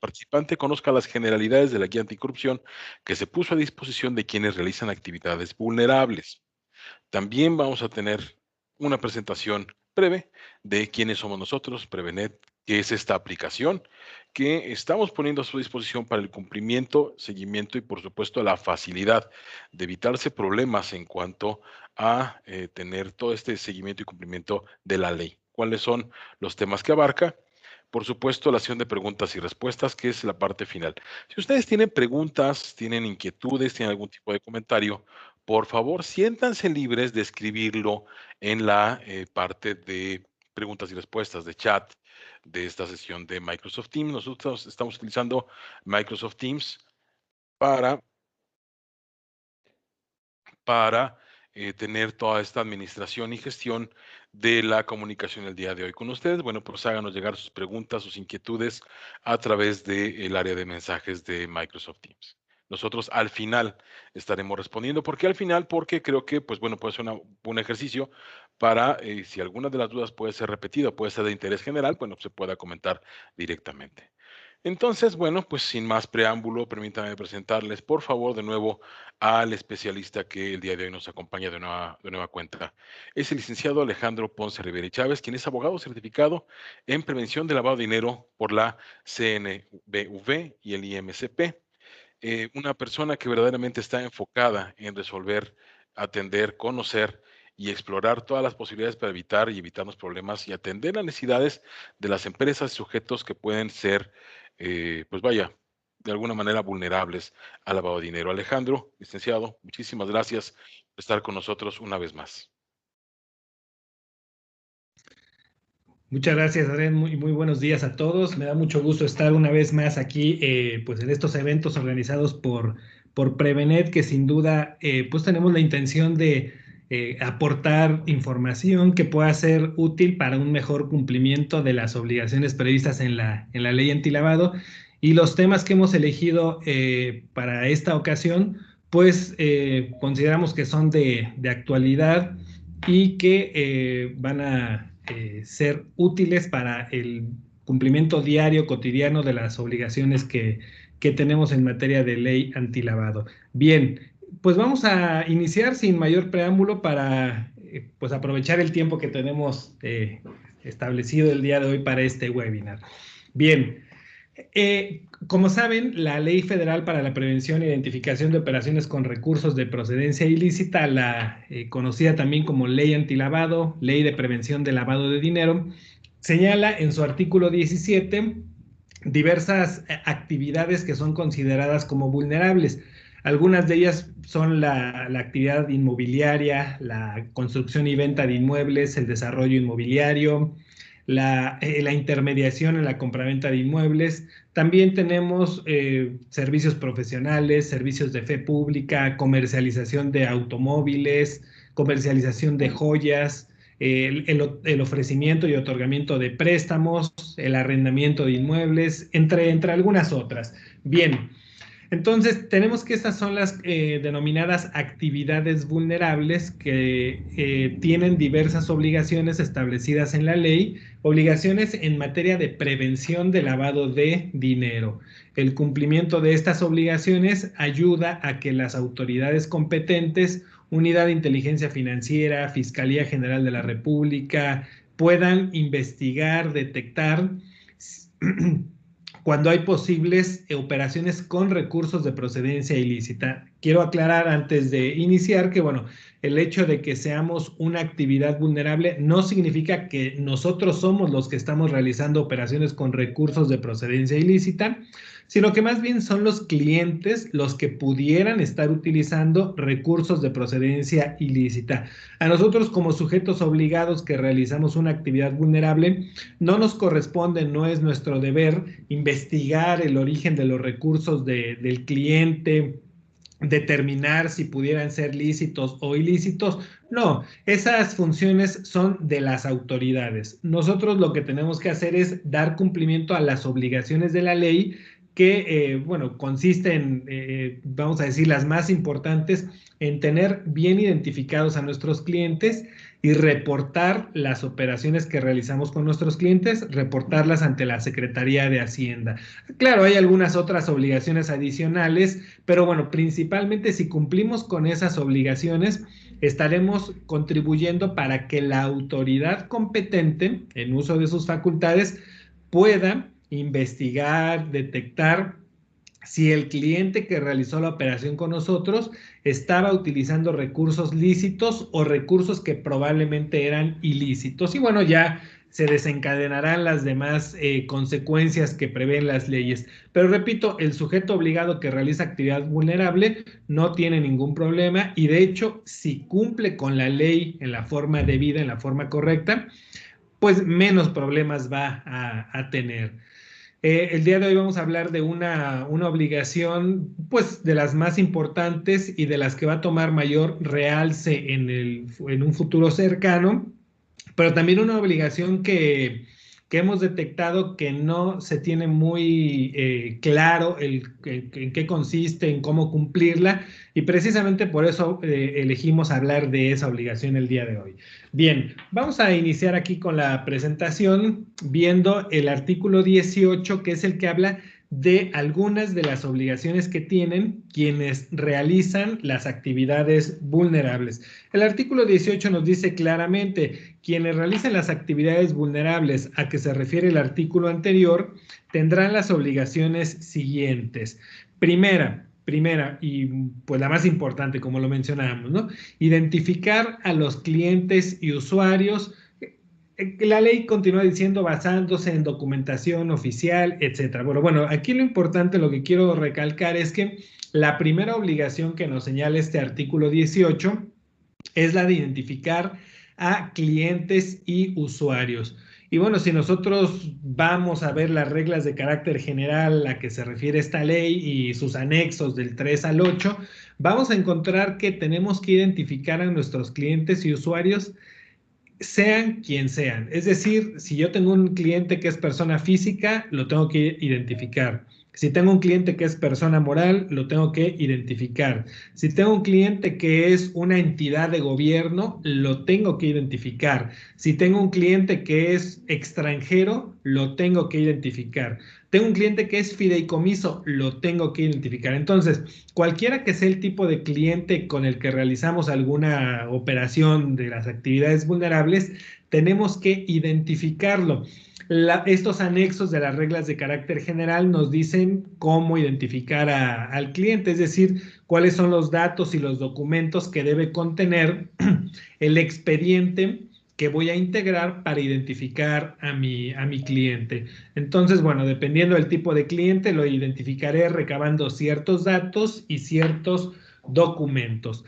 participante conozca las generalidades de la guía anticorrupción que se puso a disposición de quienes realizan actividades vulnerables. También vamos a tener una presentación breve de quiénes somos nosotros, Prevenet, qué es esta aplicación que estamos poniendo a su disposición para el cumplimiento, seguimiento y, por supuesto, la facilidad de evitarse problemas en cuanto a tener todo este seguimiento y cumplimiento de la ley. ¿Cuáles son los temas que abarca? Por supuesto, la sesión de preguntas y respuestas, que es la parte final. Si ustedes tienen preguntas, tienen inquietudes, tienen algún tipo de comentario, por favor, siéntanse libres de escribirlo en la parte de preguntas y respuestas de chat de esta sesión de Microsoft Teams. Nosotros estamos utilizando Microsoft Teams para, para tener toda esta administración y gestión de la comunicación el día de hoy con ustedes. Bueno, pues háganos llegar sus preguntas, sus inquietudes a través del área de mensajes de Microsoft Teams. Nosotros al final estaremos respondiendo. ¿Por qué al final? Porque creo que, pues bueno, puede ser un ejercicio para, si alguna de las dudas puede ser repetida, puede ser de interés general, bueno, se pueda comentar directamente. Entonces, bueno, pues sin más preámbulo, permítanme presentarles, por favor, de nuevo al especialista que el día de hoy nos acompaña de nueva cuenta. Es el licenciado Alejandro Ponce Rivera y Chávez, quien es abogado certificado en prevención de lavado de dinero por la CNBV y el IMCP. Una persona que verdaderamente está enfocada en resolver, atender, conocer y explorar todas las posibilidades para evitar y evitarnos problemas y atender las necesidades de las empresas y sujetos que pueden ser, pues vaya, de alguna manera vulnerables al lavado de dinero. Alejandro, licenciado, muchísimas gracias por estar con nosotros una vez más. Muchas gracias, Adrián. Muy buenos días a todos. Me da mucho gusto estar una vez más aquí, pues en estos eventos organizados por Prevenet, que sin duda, pues tenemos la intención de aportar información que pueda ser útil para un mejor cumplimiento de las obligaciones previstas en la ley antilavado. Y los temas que hemos elegido para esta ocasión, pues consideramos que son de actualidad y que van a ser útiles para el cumplimiento diario, cotidiano de las obligaciones que tenemos en materia de ley antilavado. Bien, pues vamos a iniciar sin mayor preámbulo para pues aprovechar el tiempo que tenemos establecido el día de hoy para este webinar. Bien, como saben, la Ley Federal para la Prevención e Identificación de Operaciones con Recursos de Procedencia Ilícita, la conocida también como Ley Antilavado, Ley de Prevención de Lavado de Dinero, señala en su artículo 17 diversas actividades que son consideradas como vulnerables. Algunas de ellas son la actividad inmobiliaria, la construcción y venta de inmuebles, el desarrollo inmobiliario, la intermediación en la compraventa de inmuebles. También tenemos servicios profesionales, servicios de fe pública, comercialización de automóviles, comercialización de joyas, el ofrecimiento y otorgamiento de préstamos, el arrendamiento de inmuebles, entre algunas otras. Bien, entonces, tenemos que estas son las denominadas actividades vulnerables que tienen diversas obligaciones establecidas en la ley, obligaciones en materia de prevención de lavado de dinero. El cumplimiento de estas obligaciones ayuda a que las autoridades competentes, Unidad de Inteligencia Financiera, Fiscalía General de la República, puedan investigar, detectar cuando hay posibles operaciones con recursos de procedencia ilícita. Quiero aclarar antes de iniciar que, bueno, el hecho de que seamos una actividad vulnerable no significa que nosotros somos los que estamos realizando operaciones con recursos de procedencia ilícita, sino que más bien son los clientes los que pudieran estar utilizando recursos de procedencia ilícita. A nosotros como sujetos obligados que realizamos una actividad vulnerable, no nos corresponde, no es nuestro deber investigar el origen de los recursos del cliente, determinar si pudieran ser lícitos o ilícitos. No, esas funciones son de las autoridades. Nosotros lo que tenemos que hacer es dar cumplimiento a las obligaciones de la ley que, bueno, consiste en, vamos a decir, las más importantes, en tener bien identificados a nuestros clientes y reportar las operaciones que realizamos con nuestros clientes, reportarlas ante la Secretaría de Hacienda. Claro, hay algunas otras obligaciones adicionales, pero bueno, principalmente si cumplimos con esas obligaciones, estaremos contribuyendo para que la autoridad competente, en uso de sus facultades, pueda investigar, detectar si el cliente que realizó la operación con nosotros estaba utilizando recursos lícitos o recursos que probablemente eran ilícitos. Y bueno, ya se desencadenarán las demás consecuencias que prevén las leyes. Pero repito, el sujeto obligado que realiza actividad vulnerable no tiene ningún problema y de hecho, si cumple con la ley en la forma debida, en la forma correcta, pues menos problemas va a tener. El día de hoy vamos a hablar de una obligación, pues, de las más importantes y de las que va a tomar mayor realce en un futuro cercano, pero también una obligación que hemos detectado que no se tiene muy claro en qué consiste, en cómo cumplirla, y precisamente por eso elegimos hablar de esa obligación el día de hoy. Bien, vamos a iniciar aquí con la presentación viendo el artículo 18, que es el que habla de algunas de las obligaciones que tienen quienes realizan las actividades vulnerables. El artículo 18 nos dice claramente, quienes realicen las actividades vulnerables a que se refiere el artículo anterior tendrán las obligaciones siguientes. Primera, y pues la más importante, como lo mencionábamos, ¿no? Identificar a los clientes y usuarios. La ley continúa diciendo basándose en documentación oficial, etcétera. Bueno, aquí lo importante, lo que quiero recalcar es que la primera obligación que nos señala este artículo 18 es la de identificar a clientes y usuarios. Y bueno, si nosotros vamos a ver las reglas de carácter general a que se refiere esta ley y sus anexos del 3 al 8, vamos a encontrar que tenemos que identificar a nuestros clientes y usuarios sean quien sean. Es decir, si yo tengo un cliente que es persona física, lo tengo que identificar. Si tengo un cliente que es persona moral, lo tengo que identificar. Si tengo un cliente que es una entidad de gobierno, lo tengo que identificar. Si tengo un cliente que es extranjero, lo tengo que identificar. Tengo un cliente que es fideicomiso, lo tengo que identificar. Entonces, cualquiera que sea el tipo de cliente con el que realizamos alguna operación de las actividades vulnerables, tenemos que identificarlo. Estos anexos de las reglas de carácter general nos dicen cómo identificar al cliente, es decir, cuáles son los datos y los documentos que debe contener el expediente que voy a integrar para identificar a mi cliente. Entonces, bueno, dependiendo del tipo de cliente, lo identificaré recabando ciertos datos y ciertos documentos.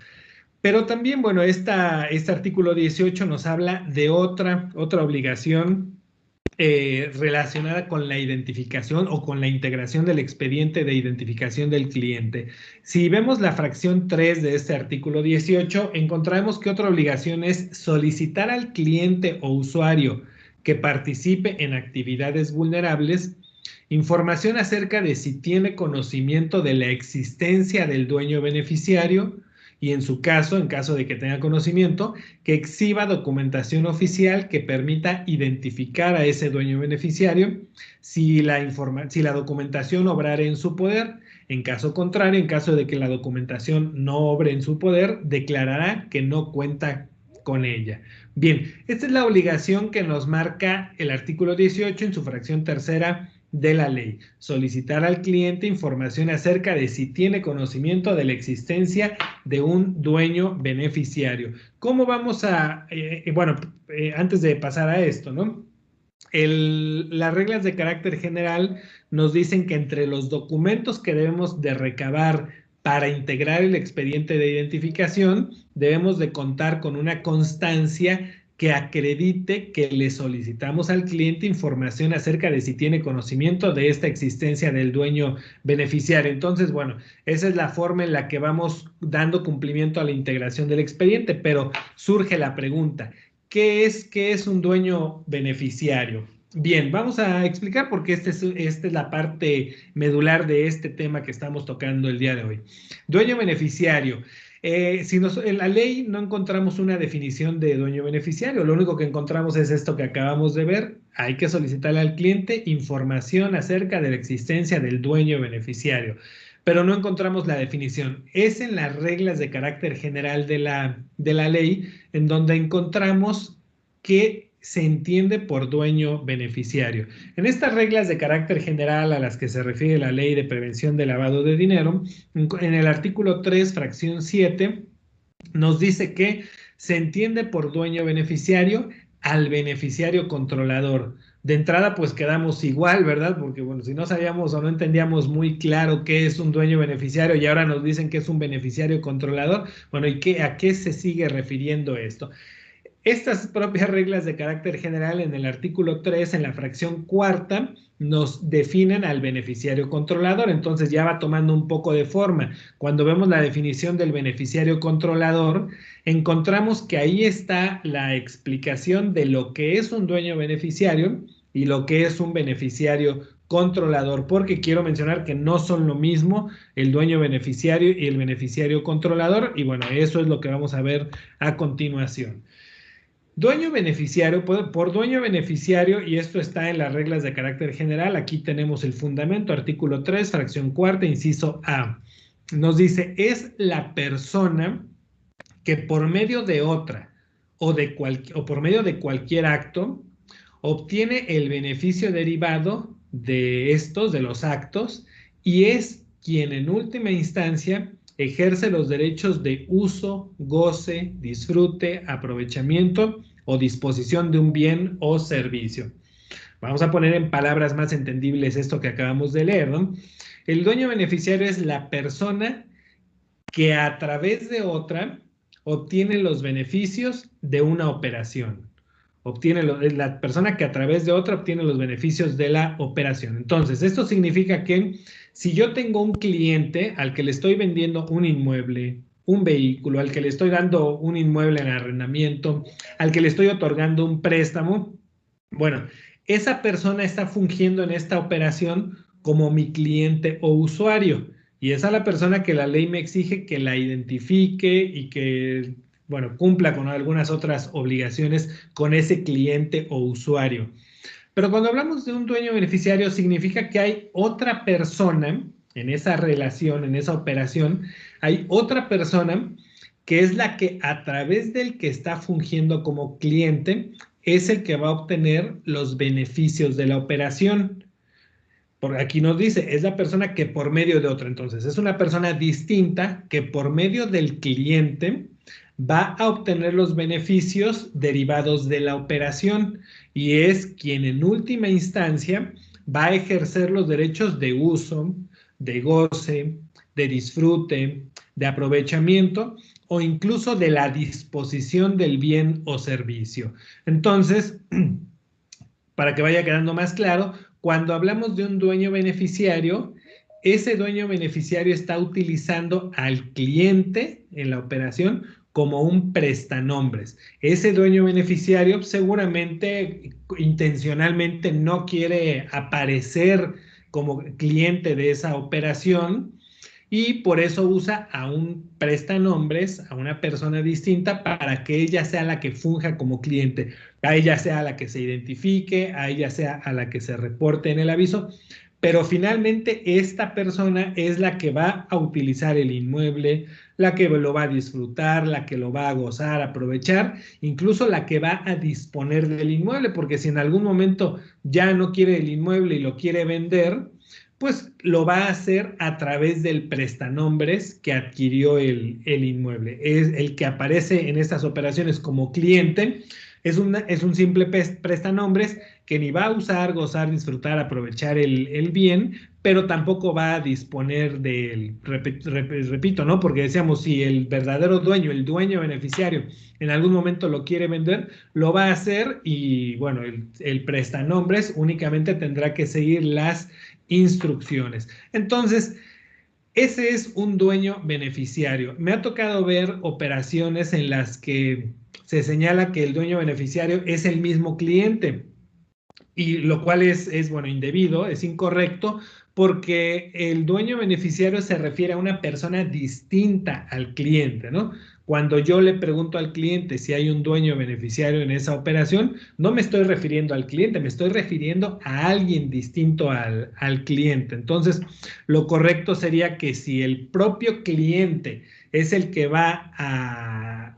Pero también, bueno, este artículo 18 nos habla de otra obligación relacionada con la identificación o con la integración del expediente de identificación del cliente. Si vemos la fracción 3 de este artículo 18, encontraremos que otra obligación es solicitar al cliente o usuario que participe en actividades vulnerables información acerca de si tiene conocimiento de la existencia del dueño beneficiario y en su caso, en caso de que tenga conocimiento, que exhiba documentación oficial que permita identificar a ese dueño beneficiario si la documentación obrara en su poder. En caso contrario, en caso de que la documentación no obre en su poder, declarará que no cuenta con ella. Bien, esta es la obligación que nos marca el artículo 18 en su fracción tercera de la ley. Solicitar al cliente información acerca de si tiene conocimiento de la existencia de un dueño beneficiario. ¿Cómo vamos a, antes de pasar a esto, ¿no? Las reglas de carácter general nos dicen que entre los documentos que debemos de recabar para integrar el expediente de identificación, debemos de contar con una constancia que acredite que le solicitamos al cliente información acerca de si tiene conocimiento de esta existencia del dueño beneficiario. Entonces, bueno, esa es la forma en la que vamos dando cumplimiento a la integración del expediente, pero surge la pregunta, ¿qué es un dueño beneficiario? Bien, vamos a explicar porque esta es la parte medular de este tema que estamos tocando el día de hoy. Dueño beneficiario. En la ley no encontramos una definición de dueño beneficiario, lo único que encontramos es esto que acabamos de ver. Hay que solicitarle al cliente información acerca de la existencia del dueño beneficiario, pero no encontramos la definición. Es en las reglas de carácter general de la ley en donde encontramos que se entiende por dueño beneficiario. En estas reglas de carácter general a las que se refiere la Ley de Prevención de Lavado de Dinero, en el artículo 3, fracción 7, nos dice que se entiende por dueño beneficiario al beneficiario controlador. De entrada, pues quedamos igual, ¿verdad? Porque, bueno, si no sabíamos o no entendíamos muy claro qué es un dueño beneficiario y ahora nos dicen que es un beneficiario controlador, bueno, ¿y a qué se sigue refiriendo esto? Estas propias reglas de carácter general en el artículo 3, en la fracción cuarta, nos definen al beneficiario controlador. Entonces ya va tomando un poco de forma. Cuando vemos la definición del beneficiario controlador, encontramos que ahí está la explicación de lo que es un dueño beneficiario y lo que es un beneficiario controlador, porque quiero mencionar que no son lo mismo el dueño beneficiario y el beneficiario controlador, y bueno, eso es lo que vamos a ver a continuación. Dueño beneficiario, por dueño beneficiario, y esto está en las reglas de carácter general, aquí tenemos el fundamento, artículo 3, fracción cuarta, inciso A. Nos dice, es la persona que por medio de otra o por medio de cualquier acto obtiene el beneficio derivado de estos, de los actos, y es quien en última instancia ejerce los derechos de uso, goce, disfrute, aprovechamiento o disposición de un bien o servicio. Vamos a poner en palabras más entendibles esto que acabamos de leer, ¿no? El dueño beneficiario es la persona que a través de otra obtiene los beneficios de una operación. Es la persona que a través de otra obtiene los beneficios de la operación. Entonces, esto significa que si yo tengo un cliente al que le estoy vendiendo un inmueble, un vehículo, al que le estoy dando un inmueble en arrendamiento, al que le estoy otorgando un préstamo, bueno, esa persona está fungiendo en esta operación como mi cliente o usuario. Y esa es la persona que la ley me exige que la identifique y que, bueno, cumpla con algunas otras obligaciones con ese cliente o usuario. Pero cuando hablamos de un dueño beneficiario, significa que hay otra persona en esa relación, en esa operación, hay otra persona que es la que a través del que está fungiendo como cliente es el que va a obtener los beneficios de la operación. Por aquí nos dice, es la persona que por medio de otra, entonces es una persona distinta que por medio del cliente va a obtener los beneficios derivados de la operación y es quien en última instancia va a ejercer los derechos de uso, de goce, de disfrute, de aprovechamiento o incluso de la disposición del bien o servicio. Entonces, para que vaya quedando más claro, cuando hablamos de un dueño beneficiario, ese dueño beneficiario está utilizando al cliente en la operación como un prestanombres. Ese dueño beneficiario seguramente intencionalmente no quiere aparecer como cliente de esa operación y por eso usa a un prestanombres, a una persona distinta para que ella sea la que funja como cliente, a ella sea la que se identifique, a ella sea a la que se reporte en el aviso, pero finalmente esta persona es la que va a utilizar el inmueble, la que lo va a disfrutar, la que lo va a gozar, aprovechar, incluso la que va a disponer del inmueble, porque si en algún momento ya no quiere el inmueble y lo quiere vender, pues lo va a hacer a través del prestanombres que adquirió el inmueble. Es el que aparece en estas operaciones como cliente, es un simple prestanombres que ni va a usar, gozar, disfrutar, aprovechar el bien, pero tampoco va a disponer del, repito, ¿no? Porque decíamos, si el verdadero dueño, el dueño beneficiario, en algún momento lo quiere vender, lo va a hacer y, bueno, el prestanombres únicamente tendrá que seguir las instrucciones. Entonces, ese es un dueño beneficiario. Me ha tocado ver operaciones en las que se señala que el dueño beneficiario es el mismo cliente, y lo cual es, bueno, indebido, es incorrecto, porque el dueño beneficiario se refiere a una persona distinta al cliente, ¿no? Cuando yo le pregunto al cliente si hay un dueño beneficiario en esa operación, no me estoy refiriendo al cliente, me estoy refiriendo a alguien distinto al cliente. Entonces, lo correcto sería que si el propio cliente es el que va a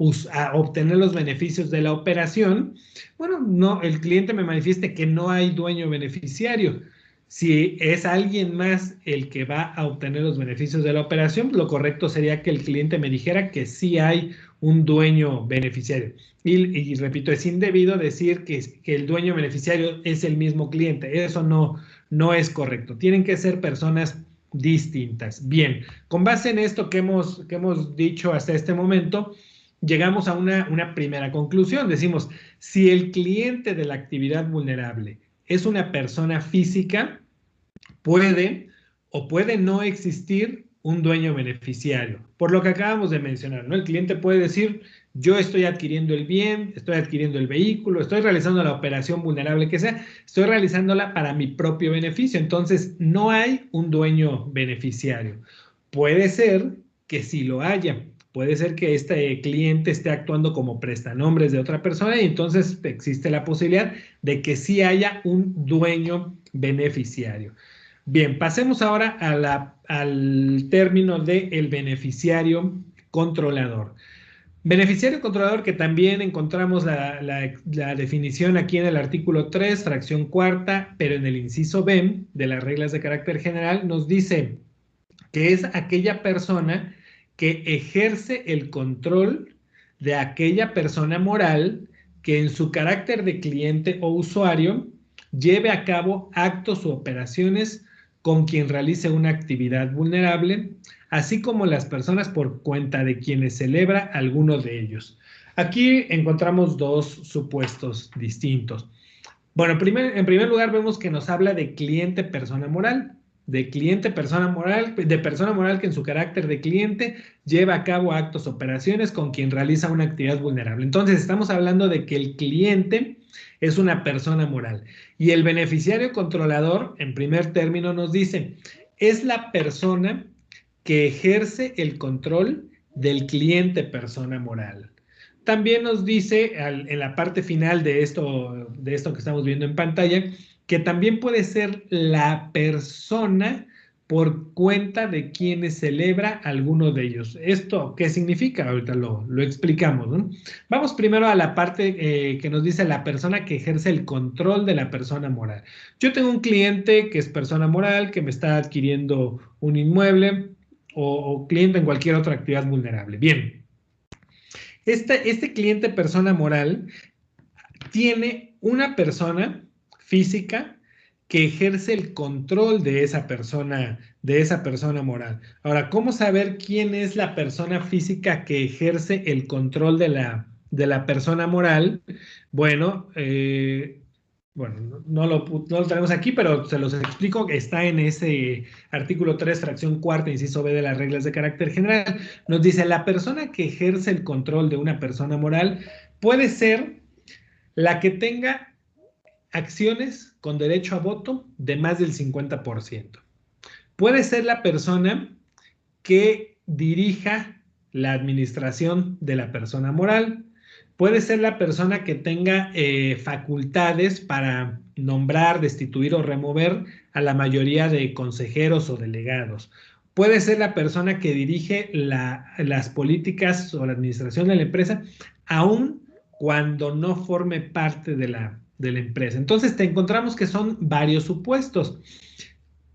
obtener los beneficios de la operación, bueno, no, el cliente me manifieste que no hay dueño beneficiario. Si es alguien más el que va a obtener los beneficios de la operación, lo correcto sería que el cliente me dijera que sí hay un dueño beneficiario. Y repito, es indebido decir que el dueño beneficiario es el mismo cliente. Eso no es correcto. Tienen que ser personas distintas. Bien, con base en esto que hemos dicho hasta este momento, llegamos a una primera conclusión. Decimos, si el cliente de la actividad vulnerable es una persona física, puede o puede no existir un dueño beneficiario. Por lo que acabamos de mencionar, ¿no? El cliente puede decir, yo estoy adquiriendo el bien, estoy adquiriendo el vehículo, estoy realizando la operación vulnerable que sea, estoy realizándola para mi propio beneficio. Entonces, no hay un dueño beneficiario. Puede ser que sí lo haya. Puede ser que este cliente esté actuando como prestanombres de otra persona y entonces existe la posibilidad de que sí haya un dueño beneficiario. Bien, pasemos ahora al término del beneficiario controlador. Beneficiario controlador, que también encontramos la definición aquí en el artículo 3, fracción cuarta, pero en el inciso B de las reglas de carácter general, nos dice que es aquella persona que ejerce el control de aquella persona moral que en su carácter de cliente o usuario lleve a cabo actos u operaciones con quien realice una actividad vulnerable, así como las personas por cuenta de quienes celebra alguno de ellos. Aquí encontramos dos supuestos distintos. Bueno, en primer lugar vemos que nos habla de cliente persona moral, de cliente persona moral, de persona moral que en su carácter de cliente lleva a cabo actos, operaciones con quien realiza una actividad vulnerable. Entonces estamos hablando de que el cliente es una persona moral y el beneficiario controlador, en primer término, nos dice, es la persona que ejerce el control del cliente persona moral. También nos dice en la parte final de esto que estamos viendo en pantalla, que también puede ser la persona por cuenta de quienes celebra alguno de ellos. ¿Esto qué significa? Ahorita lo explicamos, ¿no? Vamos primero a la parte que nos dice la persona que ejerce el control de la persona moral. Yo tengo un cliente que es persona moral, que me está adquiriendo un inmueble o cliente en cualquier otra actividad vulnerable. Bien. Este cliente persona moral tiene una persona física que ejerce el control de esa persona moral. Ahora, ¿cómo saber quién es la persona física que ejerce el control de la persona moral? Bueno, no lo tenemos aquí, pero se los explico. Está en ese artículo 3, fracción cuarta, inciso B de las reglas de carácter general. Nos dice, la persona que ejerce el control de una persona moral puede ser la que tenga acciones con derecho a voto de más del 50%. Puede ser la persona que dirija la administración de la persona moral. Puede ser la persona que tenga facultades para nombrar, destituir o remover a la mayoría de consejeros o delegados. Puede ser la persona que dirige las políticas o la administración de la empresa, aun cuando no forme parte de la empresa. Entonces te encontramos que son varios supuestos.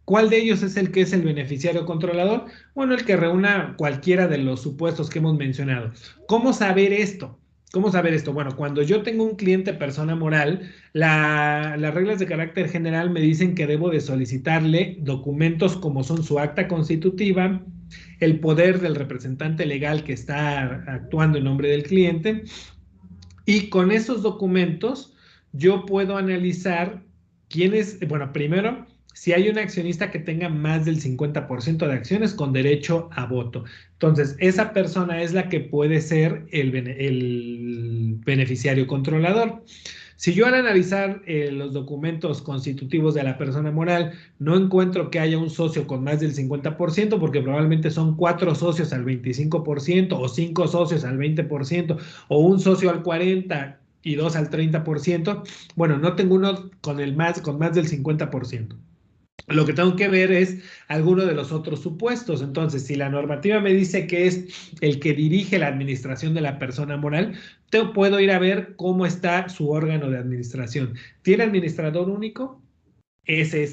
¿Cuál de ellos es el que es el beneficiario controlador? Bueno, el que reúna cualquiera de los supuestos que hemos mencionado. ¿Cómo saber esto? ¿Cómo saber esto? Bueno, cuando yo tengo un cliente persona moral, las reglas de carácter general me dicen que debo de solicitarle documentos como son su acta constitutiva, el poder del representante legal que está actuando en nombre del cliente, y con esos documentos yo puedo analizar quién es, bueno, primero, si hay un accionista que tenga más del 50% de acciones con derecho a voto. Entonces, esa persona es la que puede ser el beneficiario controlador. Si yo al analizar los documentos constitutivos de la persona moral no encuentro que haya un socio con más del 50%, porque probablemente son 4 socios al 25% o 5 socios al 20% o un socio al 40% y 2 al 30%, bueno, no tengo uno con más del 50%. Lo que tengo que ver es alguno de los otros supuestos. Entonces, si la normativa me dice que es el que dirige la administración de la persona moral, puedo ir a ver cómo está su órgano de administración. ¿Tiene administrador único? Ese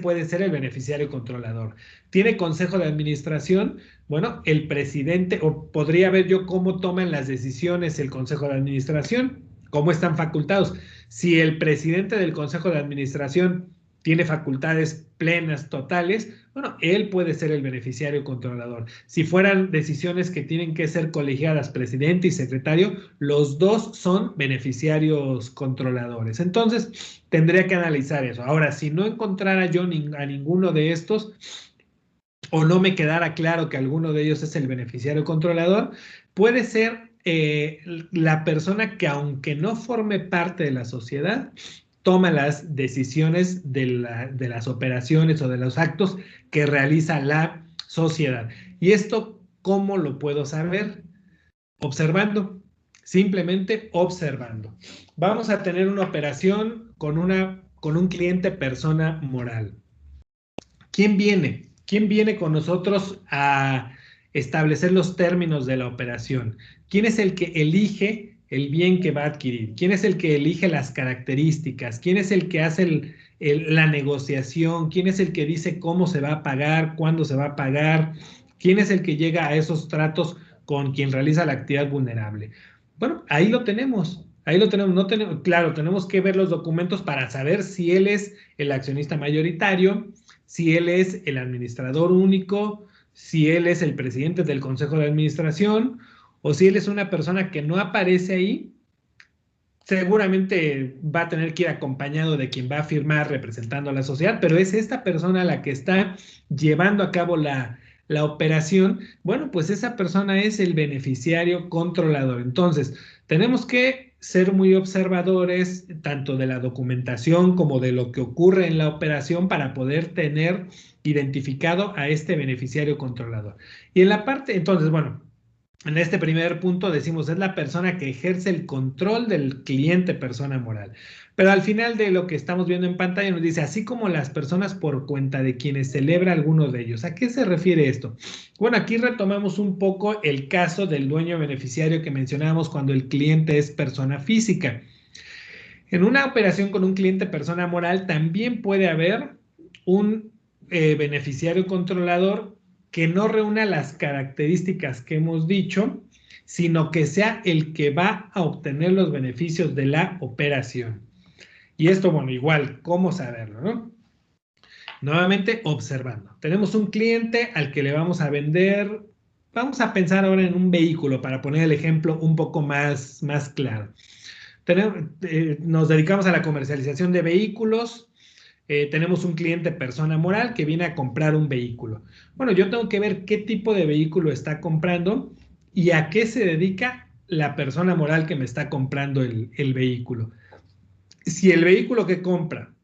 puede ser el beneficiario controlador. ¿Tiene consejo de administración? Bueno, el presidente, o podría ver yo cómo toman las decisiones el consejo de administración, cómo están facultados. Si el presidente del consejo de administración tiene facultades plenas, totales, bueno, él puede ser el beneficiario controlador. Si fueran decisiones que tienen que ser colegiadas, presidente y secretario, los dos son beneficiarios controladores. Entonces, tendría que analizar eso. Ahora, si no encontrara yo a ninguno de estos, o no me quedara claro que alguno de ellos es el beneficiario controlador, puede ser la persona que, aunque no forme parte de la sociedad, toma las decisiones de las operaciones o de los actos que realiza la sociedad. ¿Y esto cómo lo puedo saber? Observando, simplemente observando. Vamos a tener una operación con un cliente persona moral. ¿Quién viene? ¿Quién viene con nosotros a establecer los términos de la operación? ¿Quién es el que elige el bien que va a adquirir? ¿Quién es el que elige las características? ¿Quién es el que hace la negociación? ¿Quién es el que dice cómo se va a pagar? ¿Cuándo se va a pagar? ¿Quién es el que llega a esos tratos con quien realiza la actividad vulnerable? Bueno, ahí lo tenemos. Ahí lo tenemos. No tenemos, claro, tenemos que ver los documentos para saber si él es el accionista mayoritario, si él es el administrador único, si él es el presidente del consejo de administración o si él es una persona que no aparece ahí. Seguramente va a tener que ir acompañado de quien va a firmar representando a la sociedad, pero es esta persona la que está llevando a cabo la operación. Bueno, pues esa persona es el beneficiario controlador. Entonces, tenemos que ser muy observadores tanto de la documentación como de lo que ocurre en la operación para poder tener identificado a este beneficiario controlador. Y en la parte, entonces, bueno, en este primer punto decimos, es la persona que ejerce el control del cliente persona moral. Pero al final de lo que estamos viendo en pantalla nos dice, así como las personas por cuenta de quienes celebra alguno de ellos. ¿A qué se refiere esto? Bueno, aquí retomamos un poco el caso del dueño beneficiario que mencionábamos cuando el cliente es persona física. En una operación con un cliente persona moral también puede haber un beneficiario controlador que no reúna las características que hemos dicho, sino que sea el que va a obtener los beneficios de la operación. Y esto, bueno, igual, ¿cómo saberlo, no? Nuevamente, observando. Tenemos un cliente al que le vamos a vender, vamos a pensar ahora en un vehículo para poner el ejemplo un poco más claro. Nos dedicamos a la comercialización de vehículos. Tenemos un cliente persona moral que viene a comprar un vehículo. Bueno, yo tengo que ver qué tipo de vehículo está comprando y a qué se dedica la persona moral que me está comprando el vehículo. Si el vehículo que compra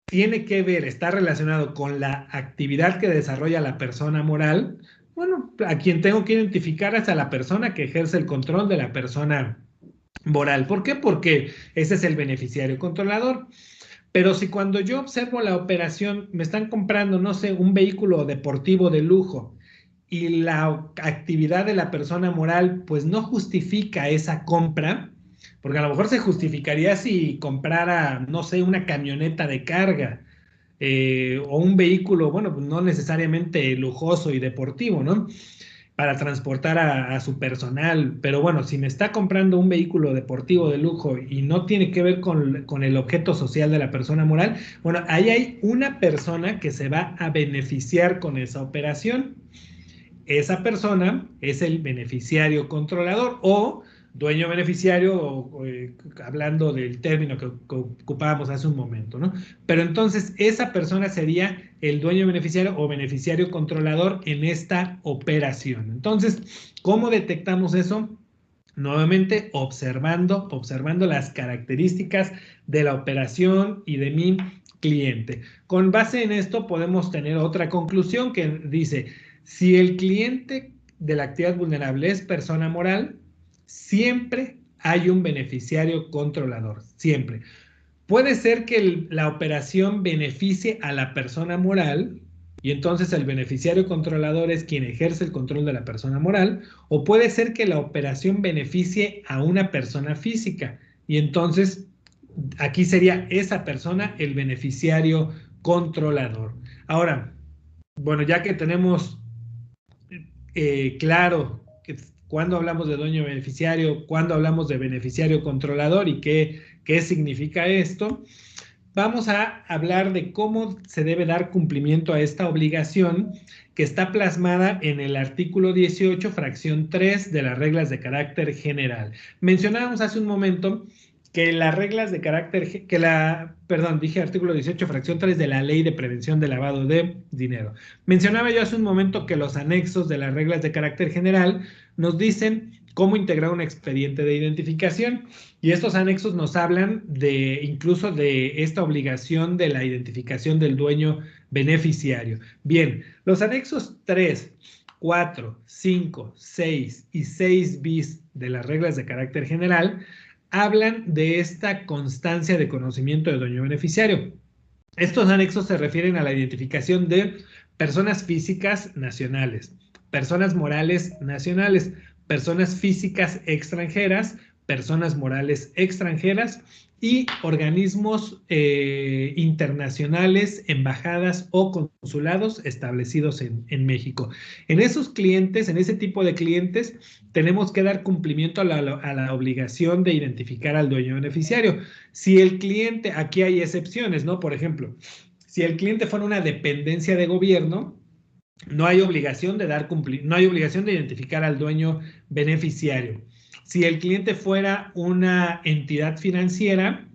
tiene que ver, está relacionado con la actividad que desarrolla la persona moral, bueno, a quien tengo que identificar es a la persona que ejerce el control de la persona moral. ¿Por qué? Porque ese es el beneficiario controlador. Pero si cuando yo observo la operación me están comprando, no sé, un vehículo deportivo de lujo y la actividad de la persona moral pues no justifica esa compra, porque a lo mejor se justificaría si comprara, no sé, una camioneta de carga o un vehículo, bueno, pues no necesariamente lujoso y deportivo, ¿no? Para transportar a su personal. Pero bueno, si me está comprando un vehículo deportivo de lujo y no tiene que ver con el objeto social de la persona moral, bueno, ahí hay una persona que se va a beneficiar con esa operación. Esa persona es el beneficiario controlador o dueño beneficiario, hablando del término que ocupábamos hace un momento, ¿no? Pero entonces esa persona sería el dueño beneficiario o beneficiario controlador en esta operación. Entonces, ¿cómo detectamos eso? nuevamente observando las características de la operación y de mi cliente. Con base en esto podemos tener otra conclusión que dice, si el cliente de la actividad vulnerable es persona moral, siempre hay un beneficiario controlador, siempre. Puede ser que la operación beneficie a la persona moral y entonces el beneficiario controlador es quien ejerce el control de la persona moral, o puede ser que la operación beneficie a una persona física y entonces aquí sería esa persona el beneficiario controlador. Ahora, bueno, ya que tenemos claro que cuando hablamos de dueño beneficiario, cuando hablamos de beneficiario controlador y qué significa esto, vamos a hablar de cómo se debe dar cumplimiento a esta obligación que está plasmada en el artículo 18, fracción 3 de las reglas de carácter general. Mencionábamos hace un momento que las reglas de carácter, dije artículo 18, fracción 3 de la Ley de Prevención del Lavado de Dinero. Mencionaba yo hace un momento que los anexos de las reglas de carácter general nos dicen cómo integrar un expediente de identificación y estos anexos nos hablan incluso de esta obligación de la identificación del dueño beneficiario. Bien, los anexos 3, 4, 5, 6 y 6 bis de las reglas de carácter general hablan de esta constancia de conocimiento de dueño beneficiario. Estos anexos se refieren a la identificación de personas físicas nacionales, personas morales nacionales, personas físicas extranjeras, personas morales extranjeras y organismos internacionales, embajadas o consulados establecidos en México. En esos clientes, en ese tipo de clientes, tenemos que dar cumplimiento a la obligación de identificar al dueño beneficiario. Si el cliente, aquí hay excepciones, ¿no? Por ejemplo, si el cliente fuera una dependencia de gobierno, no hay obligación de no hay obligación de identificar al dueño beneficiario. Si el cliente fuera una entidad financiera,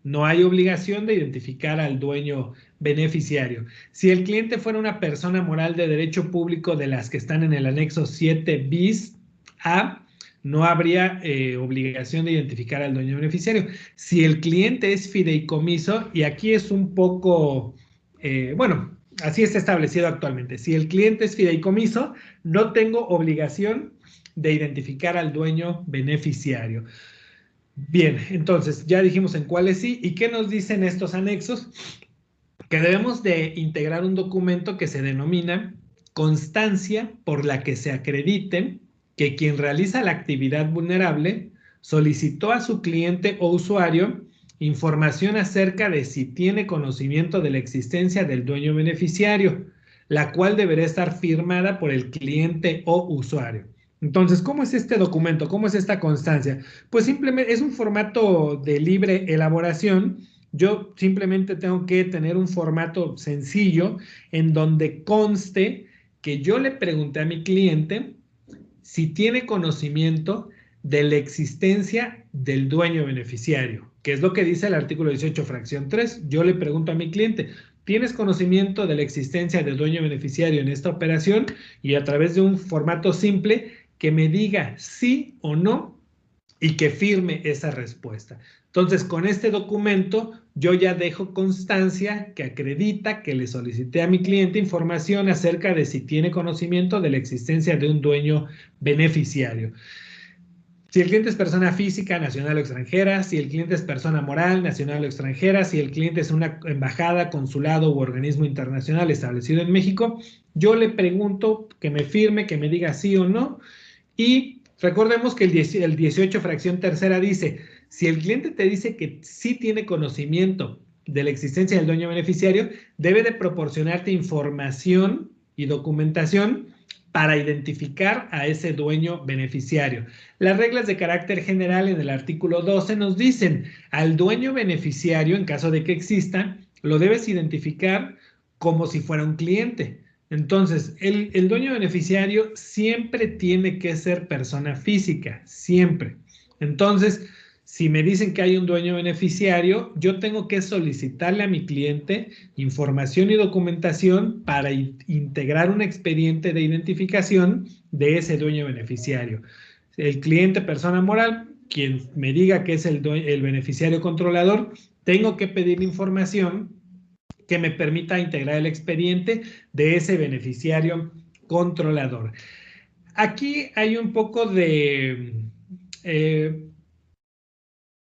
no hay obligación de identificar al dueño beneficiario. Si el cliente fuera una persona moral de derecho público de las que están en el anexo 7 bis A, no habría obligación de identificar al dueño beneficiario. Si el cliente es fideicomiso, y aquí es un poco, bueno, así está establecido actualmente. Si el cliente es fideicomiso, no tengo obligación de identificar al dueño beneficiario. Bien, entonces ya dijimos en cuáles sí. ¿Y qué nos dicen estos anexos? Que debemos de integrar un documento que se denomina constancia por la que se acredite que quien realiza la actividad vulnerable solicitó a su cliente o usuario información acerca de si tiene conocimiento de la existencia del dueño beneficiario, la cual deberá estar firmada por el cliente o usuario. Entonces, ¿cómo es este documento? ¿Cómo es esta constancia? Pues simplemente es un formato de libre elaboración. Yo simplemente tengo que tener un formato sencillo en donde conste que yo le pregunté a mi cliente si tiene conocimiento de la existencia del dueño beneficiario, que es lo que dice el artículo 18, fracción 3. Yo le pregunto a mi cliente, ¿tienes conocimiento de la existencia del dueño beneficiario en esta operación? Y a través de un formato simple que me diga sí o no y que firme esa respuesta. Entonces, con este documento, yo ya dejo constancia que acredita que le solicité a mi cliente información acerca de si tiene conocimiento de la existencia de un dueño beneficiario. Si el cliente es persona física, nacional o extranjera, si el cliente es persona moral, nacional o extranjera, si el cliente es una embajada, consulado u organismo internacional establecido en México, yo le pregunto que me firme, que me diga sí o no. Y recordemos que el 18, fracción tercera dice, si el cliente te dice que sí tiene conocimiento de la existencia del dueño beneficiario, debe de proporcionarte información y documentación para identificar a ese dueño beneficiario. Las reglas de carácter general en el artículo 12 nos dicen, al dueño beneficiario, en caso de que exista, lo debes identificar como si fuera un cliente. Entonces, el dueño beneficiario siempre tiene que ser persona física, siempre. Entonces, si me dicen que hay un dueño beneficiario, yo tengo que solicitarle a mi cliente información y documentación para integrar un expediente de identificación de ese dueño beneficiario. El cliente, persona moral, quien me diga que es el beneficiario controlador, tengo que pedir información que me permita integrar el expediente de ese beneficiario controlador. Aquí hay un poco de...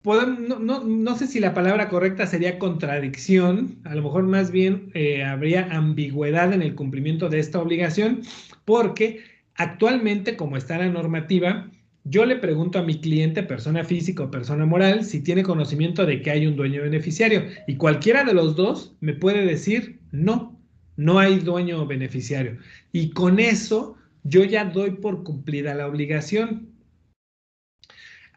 no sé si la palabra correcta sería contradicción, a lo mejor más bien habría ambigüedad en el cumplimiento de esta obligación, porque actualmente, como está la normativa, yo le pregunto a mi cliente, persona física o persona moral, si tiene conocimiento de que hay un dueño beneficiario, y cualquiera de los dos me puede decir no, no hay dueño beneficiario. Y con eso yo ya doy por cumplida la obligación.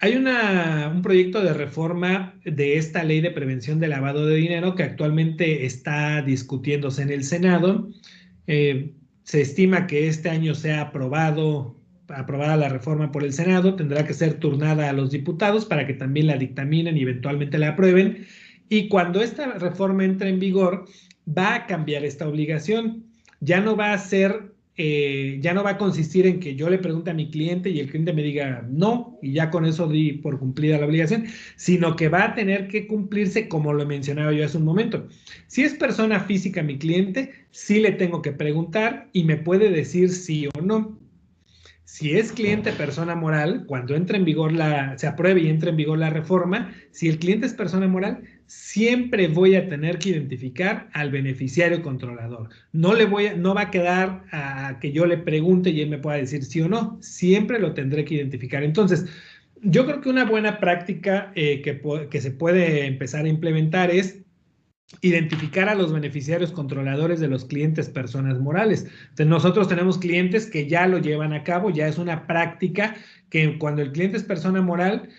Hay un proyecto de reforma de esta ley de prevención de lavado de dinero que actualmente está discutiéndose en el Senado. Se estima que este año sea aprobada la reforma por el Senado, tendrá que ser turnada a los diputados para que también la dictaminen y eventualmente la aprueben. Y cuando esta reforma entre en vigor, va a cambiar esta obligación. Ya no va a ser ya no va a consistir en que yo le pregunte a mi cliente y el cliente me diga no, y ya con eso di por cumplida la obligación, sino que va a tener que cumplirse como lo mencionaba yo hace un momento. Si es persona física mi cliente, sí le tengo que preguntar y me puede decir sí o no. Si es cliente persona moral, cuando entre en vigor se apruebe y entre en vigor la reforma, si el cliente es persona moral, siempre voy a tener que identificar al beneficiario controlador. No va a quedar a que yo le pregunte y él me pueda decir sí o no. Siempre lo tendré que identificar. Entonces, yo creo que una buena práctica que se puede empezar a implementar es identificar a los beneficiarios controladores de los clientes personas morales. Entonces, nosotros tenemos clientes que ya lo llevan a cabo, ya es una práctica que cuando el cliente es persona moral,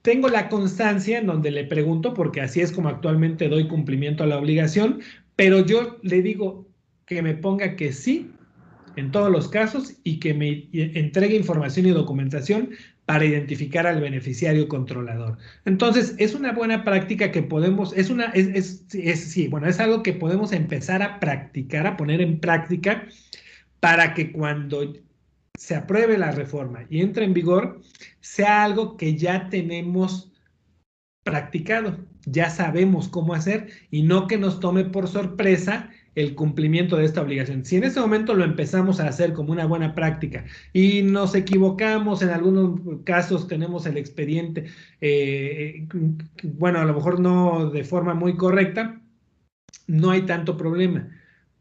tengo la constancia en donde le pregunto, porque así es como actualmente doy cumplimiento a la obligación, pero yo le digo que me ponga que sí en todos los casos y que me entregue información y documentación para identificar al beneficiario controlador. Entonces, es una buena práctica que podemos, sí, bueno, es algo que podemos empezar a practicar, a poner en práctica para que cuando se apruebe la reforma y entre en vigor, sea algo que ya tenemos practicado, ya sabemos cómo hacer y no que nos tome por sorpresa el cumplimiento de esta obligación. Si en este momento lo empezamos a hacer como una buena práctica y nos equivocamos, en algunos casos tenemos el expediente, bueno, a lo mejor no de forma muy correcta, no hay tanto problema.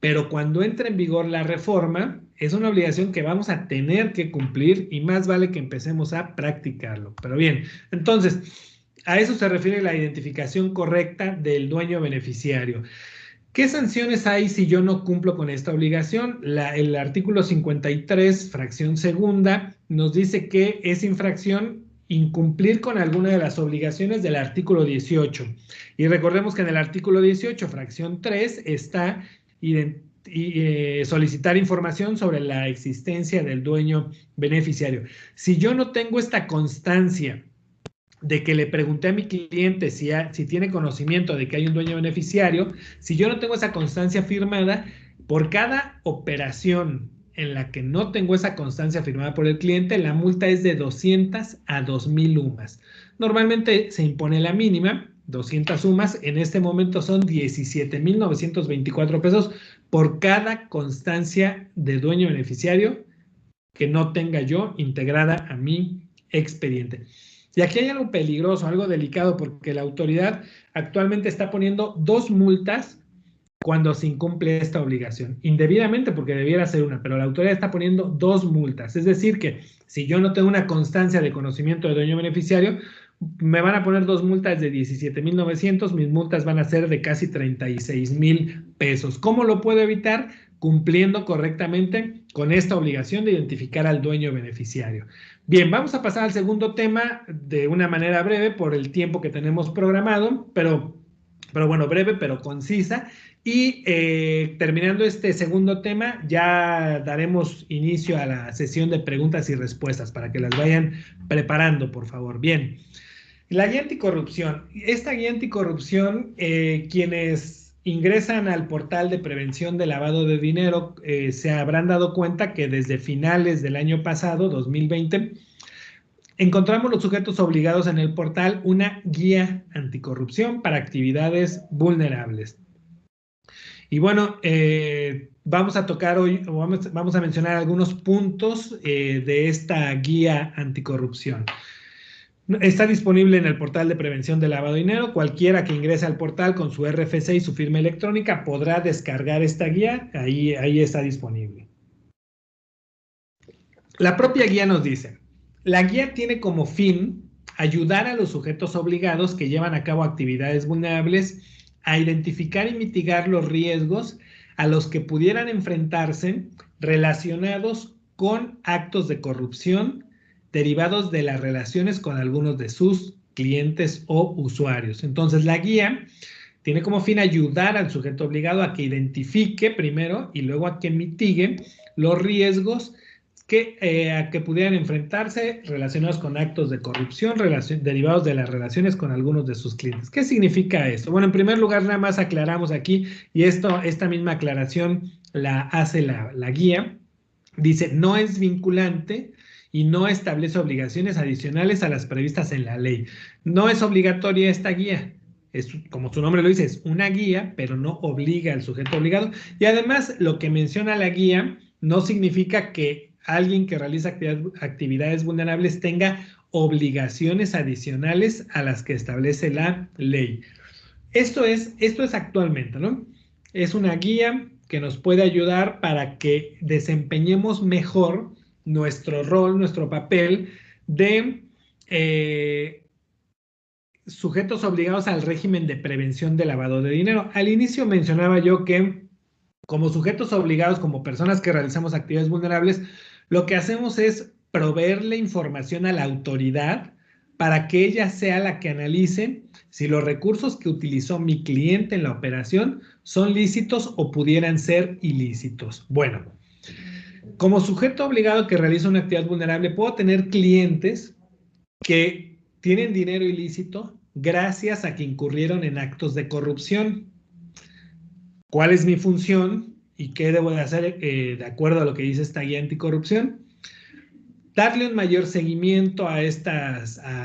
Pero cuando entre en vigor la reforma, es una obligación que vamos a tener que cumplir y más vale que empecemos a practicarlo. Pero bien, entonces, a eso se refiere la identificación correcta del dueño beneficiario. ¿Qué sanciones hay si yo no cumplo con esta obligación? El artículo 53, fracción segunda, nos dice que es infracción incumplir con alguna de las obligaciones del artículo 18. Y recordemos que en el artículo 18, fracción 3, está solicitar información sobre la existencia del dueño beneficiario. Si yo no tengo esta constancia de que le pregunté a mi cliente si tiene conocimiento de que hay un dueño beneficiario, si yo no tengo esa constancia firmada, por cada operación en la que no tengo esa constancia firmada por el cliente, la multa es de 200 a 2,000 UMAS. Normalmente se impone la mínima, 200 UMAS, en este momento son 17,924 pesos por cada constancia de dueño beneficiario que no tenga yo integrada a mi expediente. Y aquí hay algo peligroso, algo delicado, porque la autoridad actualmente está poniendo 2 multas cuando se incumple esta obligación, indebidamente porque debiera ser una, pero la autoridad está poniendo 2 multas. Es decir, que si yo no tengo una constancia de conocimiento de dueño beneficiario, me van a poner 2 multas de 17,900, mis multas van a ser de casi 36,000 pesos. ¿Cómo lo puedo evitar? Cumpliendo correctamente con esta obligación de identificar al dueño beneficiario. Bien, vamos a pasar al segundo tema de una manera breve por el tiempo que tenemos programado, pero bueno, breve pero concisa. Y terminando este segundo tema, ya daremos inicio a la sesión de preguntas y respuestas para que las vayan preparando, por favor. Bien, la guía anticorrupción. Esta guía anticorrupción, quienes ingresan al portal de prevención de lavado de dinero se habrán dado cuenta que desde finales del año pasado, 2020, encontramos los sujetos obligados en el portal una guía anticorrupción para actividades vulnerables. Y bueno, vamos a tocar hoy, vamos a mencionar algunos puntos de esta guía anticorrupción. Está disponible en el portal de prevención de lavado de dinero. Cualquiera que ingrese al portal con su RFC y su firma electrónica podrá descargar esta guía. Ahí está disponible. La propia guía nos dice, la guía tiene como fin ayudar a los sujetos obligados que llevan a cabo actividades vulnerables a identificar y mitigar los riesgos a los que pudieran enfrentarse relacionados con actos de corrupción derivados de las relaciones con algunos de sus clientes o usuarios. Entonces, la guía tiene como fin ayudar al sujeto obligado a que identifique primero y luego a que mitigue los riesgos a que pudieran enfrentarse relacionados con actos de corrupción derivados de las relaciones con algunos de sus clientes. ¿Qué significa esto? Bueno, en primer lugar, nada más aclaramos aquí, y esta misma aclaración la hace la guía. Dice, no es vinculante y no establece obligaciones adicionales a las previstas en la ley. No es obligatoria esta guía. Es, como su nombre lo dice, es una guía, pero no obliga al sujeto obligado. Y además, lo que menciona la guía no significa que alguien que realiza actividades vulnerables tenga obligaciones adicionales a las que establece la ley. Esto es actualmente, ¿no? Es una guía que nos puede ayudar para que desempeñemos mejor nuestro rol, nuestro papel de sujetos obligados al régimen de prevención de lavado de dinero. Al inicio mencionaba yo que como sujetos obligados, como personas que realizamos actividades vulnerables, lo que hacemos es proveerle información a la autoridad para que ella sea la que analice si los recursos que utilizó mi cliente en la operación son lícitos o pudieran ser ilícitos. Bueno, como sujeto obligado que realiza una actividad vulnerable, puedo tener clientes que tienen dinero ilícito gracias a que incurrieron en actos de corrupción. ¿Cuál es mi función y qué debo de hacer de acuerdo a lo que dice esta guía anticorrupción? Darle un mayor seguimiento a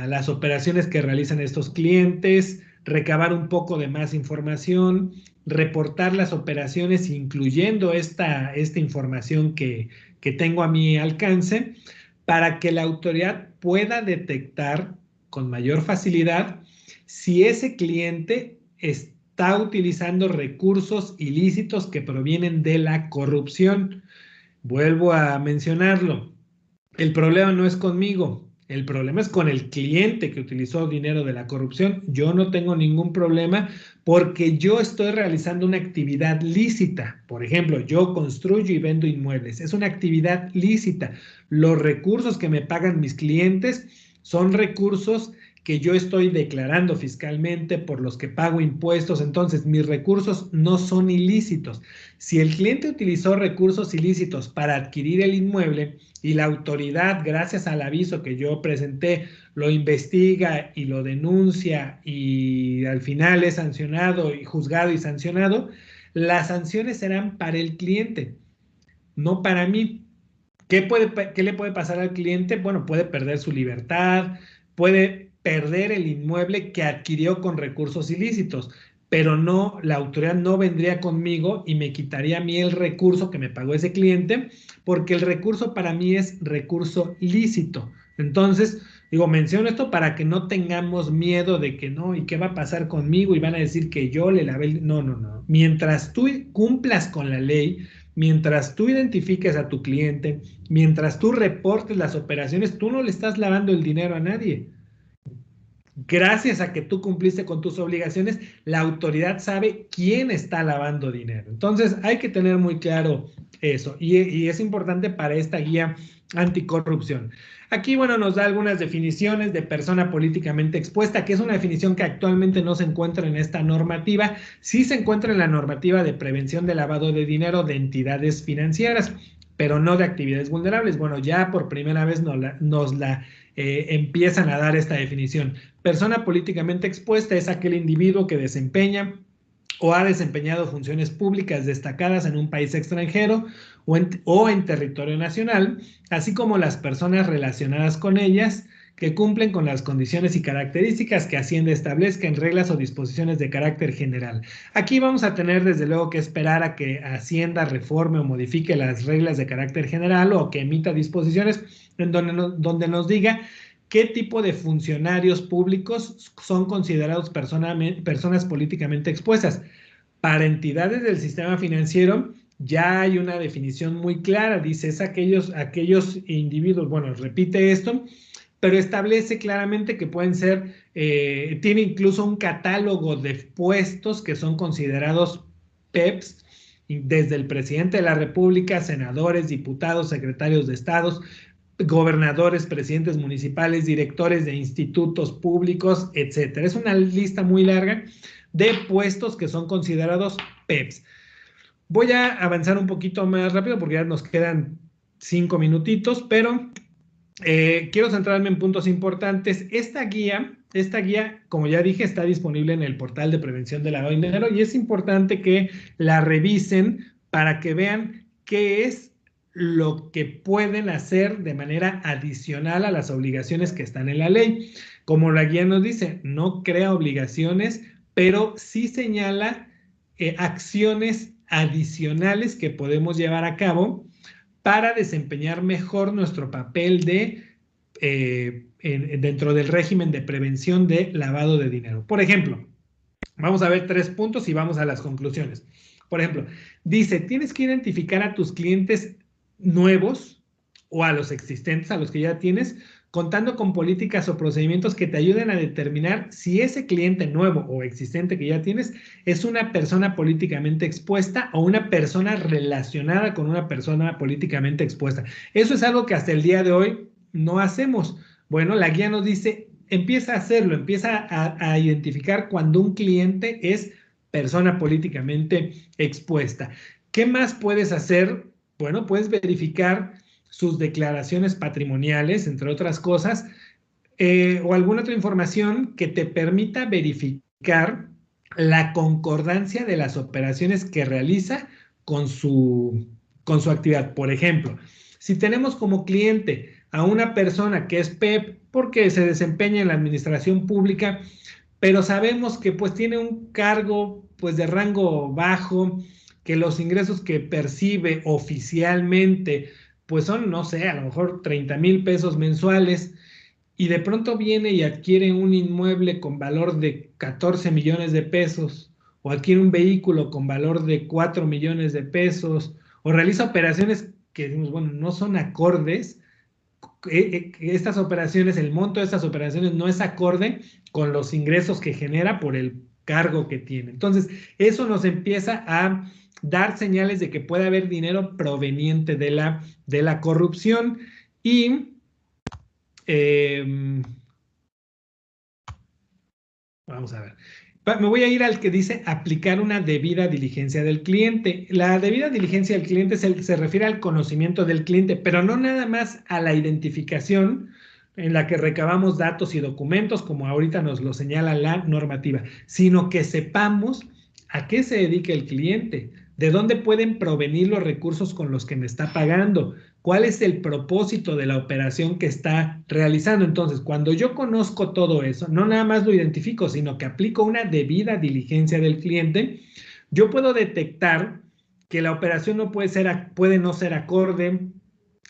las operaciones que realizan estos clientes, recabar un poco de más información, reportar las operaciones incluyendo esta información que tengo a mi alcance para que la autoridad pueda detectar con mayor facilidad si ese cliente está utilizando recursos ilícitos que provienen de la corrupción. Vuelvo a mencionarlo. El problema no es conmigo, el problema es con el cliente que utilizó dinero de la corrupción. Yo no tengo ningún problema porque yo estoy realizando una actividad lícita. Por ejemplo, yo construyo y vendo inmuebles. Es una actividad lícita. Los recursos que me pagan mis clientes son recursos que yo estoy declarando fiscalmente, por los que pago impuestos. Entonces, mis recursos no son ilícitos. Si el cliente utilizó recursos ilícitos para adquirir el inmueble y la autoridad, gracias al aviso que yo presenté, lo investiga y lo denuncia y al final es sancionado y juzgado y sancionado, las sanciones serán para el cliente, no para mí. ¿Qué le puede pasar al cliente? Bueno, puede perder su libertad, puede perder el inmueble que adquirió con recursos ilícitos, pero no, la autoridad no vendría conmigo y me quitaría a mí el recurso que me pagó ese cliente, porque el recurso para mí es recurso lícito. Entonces, digo, menciono esto para que no tengamos miedo de que no, ¿y qué va a pasar conmigo? Y van a decir que yo le lavé el... No, no, no. Mientras tú cumplas con la ley, mientras tú identifiques a tu cliente, mientras tú reportes las operaciones, tú no le estás lavando el dinero a nadie. Gracias a que tú cumpliste con tus obligaciones, la autoridad sabe quién está lavando dinero. Entonces, hay que tener muy claro eso. Y es importante para esta guía anticorrupción. Aquí, bueno, nos da algunas definiciones de persona políticamente expuesta, que es una definición que actualmente no se encuentra en esta normativa. Sí se encuentra en la normativa de prevención de lavado de dinero de entidades financieras, pero no de actividades vulnerables. Bueno, ya por primera vez nos la empiezan a dar esta definición. Persona políticamente expuesta es aquel individuo que desempeña o ha desempeñado funciones públicas destacadas en un país extranjero o en territorio nacional, así como las personas relacionadas con ellas que cumplen con las condiciones y características que Hacienda establezca en reglas o disposiciones de carácter general. Aquí vamos a tener desde luego que esperar a que Hacienda reforme o modifique las reglas de carácter general o que emita disposiciones en donde nos diga qué tipo de funcionarios públicos son considerados personas políticamente expuestas. Para entidades del sistema financiero ya hay una definición muy clara, dice, es aquellos individuos, bueno, repite esto, pero establece claramente que pueden ser, tiene incluso un catálogo de puestos que son considerados PEPs, desde el presidente de la República, senadores, diputados, secretarios de estados, gobernadores, presidentes municipales, directores de institutos públicos, etcétera. Es una lista muy larga de puestos que son considerados PEPs. Voy a avanzar un poquito más rápido porque ya nos quedan 5 minutitos, pero quiero centrarme en puntos importantes. Esta guía, como ya dije, está disponible en el portal de prevención del lavado de dinero y es importante que la revisen para que vean qué es lo que pueden hacer de manera adicional a las obligaciones que están en la ley. Como la guía nos dice, no crea obligaciones, pero sí señala acciones adicionales que podemos llevar a cabo para desempeñar mejor nuestro papel dentro del régimen de prevención de lavado de dinero. Por ejemplo, vamos a ver 3 puntos y vamos a las conclusiones. Por ejemplo, dice, tienes que identificar a tus clientes nuevos o a los existentes, a los que ya tienes, contando con políticas o procedimientos que te ayuden a determinar si ese cliente nuevo o existente que ya tienes es una persona políticamente expuesta o una persona relacionada con una persona políticamente expuesta. Eso es algo que hasta el día de hoy no hacemos. Bueno, la guía nos dice, empieza a hacerlo, empieza a identificar cuando un cliente es persona políticamente expuesta. ¿Qué más puedes hacer? Bueno, puedes verificar sus declaraciones patrimoniales, entre otras cosas, o alguna otra información que te permita verificar la concordancia de las operaciones que realiza con su actividad. Por ejemplo, si tenemos como cliente a una persona que es PEP porque se desempeña en la administración pública, pero sabemos que pues tiene un cargo pues de rango bajo, que los ingresos que percibe oficialmente pues son, no sé, a lo mejor 30,000 pesos mensuales, y de pronto viene y adquiere un inmueble con valor de 14 millones de pesos, o adquiere un vehículo con valor de 4 millones de pesos, o realiza operaciones que, bueno, no son acordes. Estas operaciones, el monto de estas operaciones no es acorde con los ingresos que genera por el cargo que tiene. Entonces, eso nos empieza a dar señales de que puede haber dinero proveniente de la corrupción y vamos a ver. Me voy a ir al que dice aplicar una debida diligencia del cliente. La debida diligencia del cliente se refiere al conocimiento del cliente, pero no nada más a la identificación en la que recabamos datos y documentos, como ahorita nos lo señala la normativa, sino que sepamos a qué se dedica el cliente, de dónde pueden provenir los recursos con los que me está pagando, cuál es el propósito de la operación que está realizando. Entonces, cuando yo conozco todo eso, no nada más lo identifico, sino que aplico una debida diligencia del cliente, yo puedo detectar que la operación puede no ser acorde,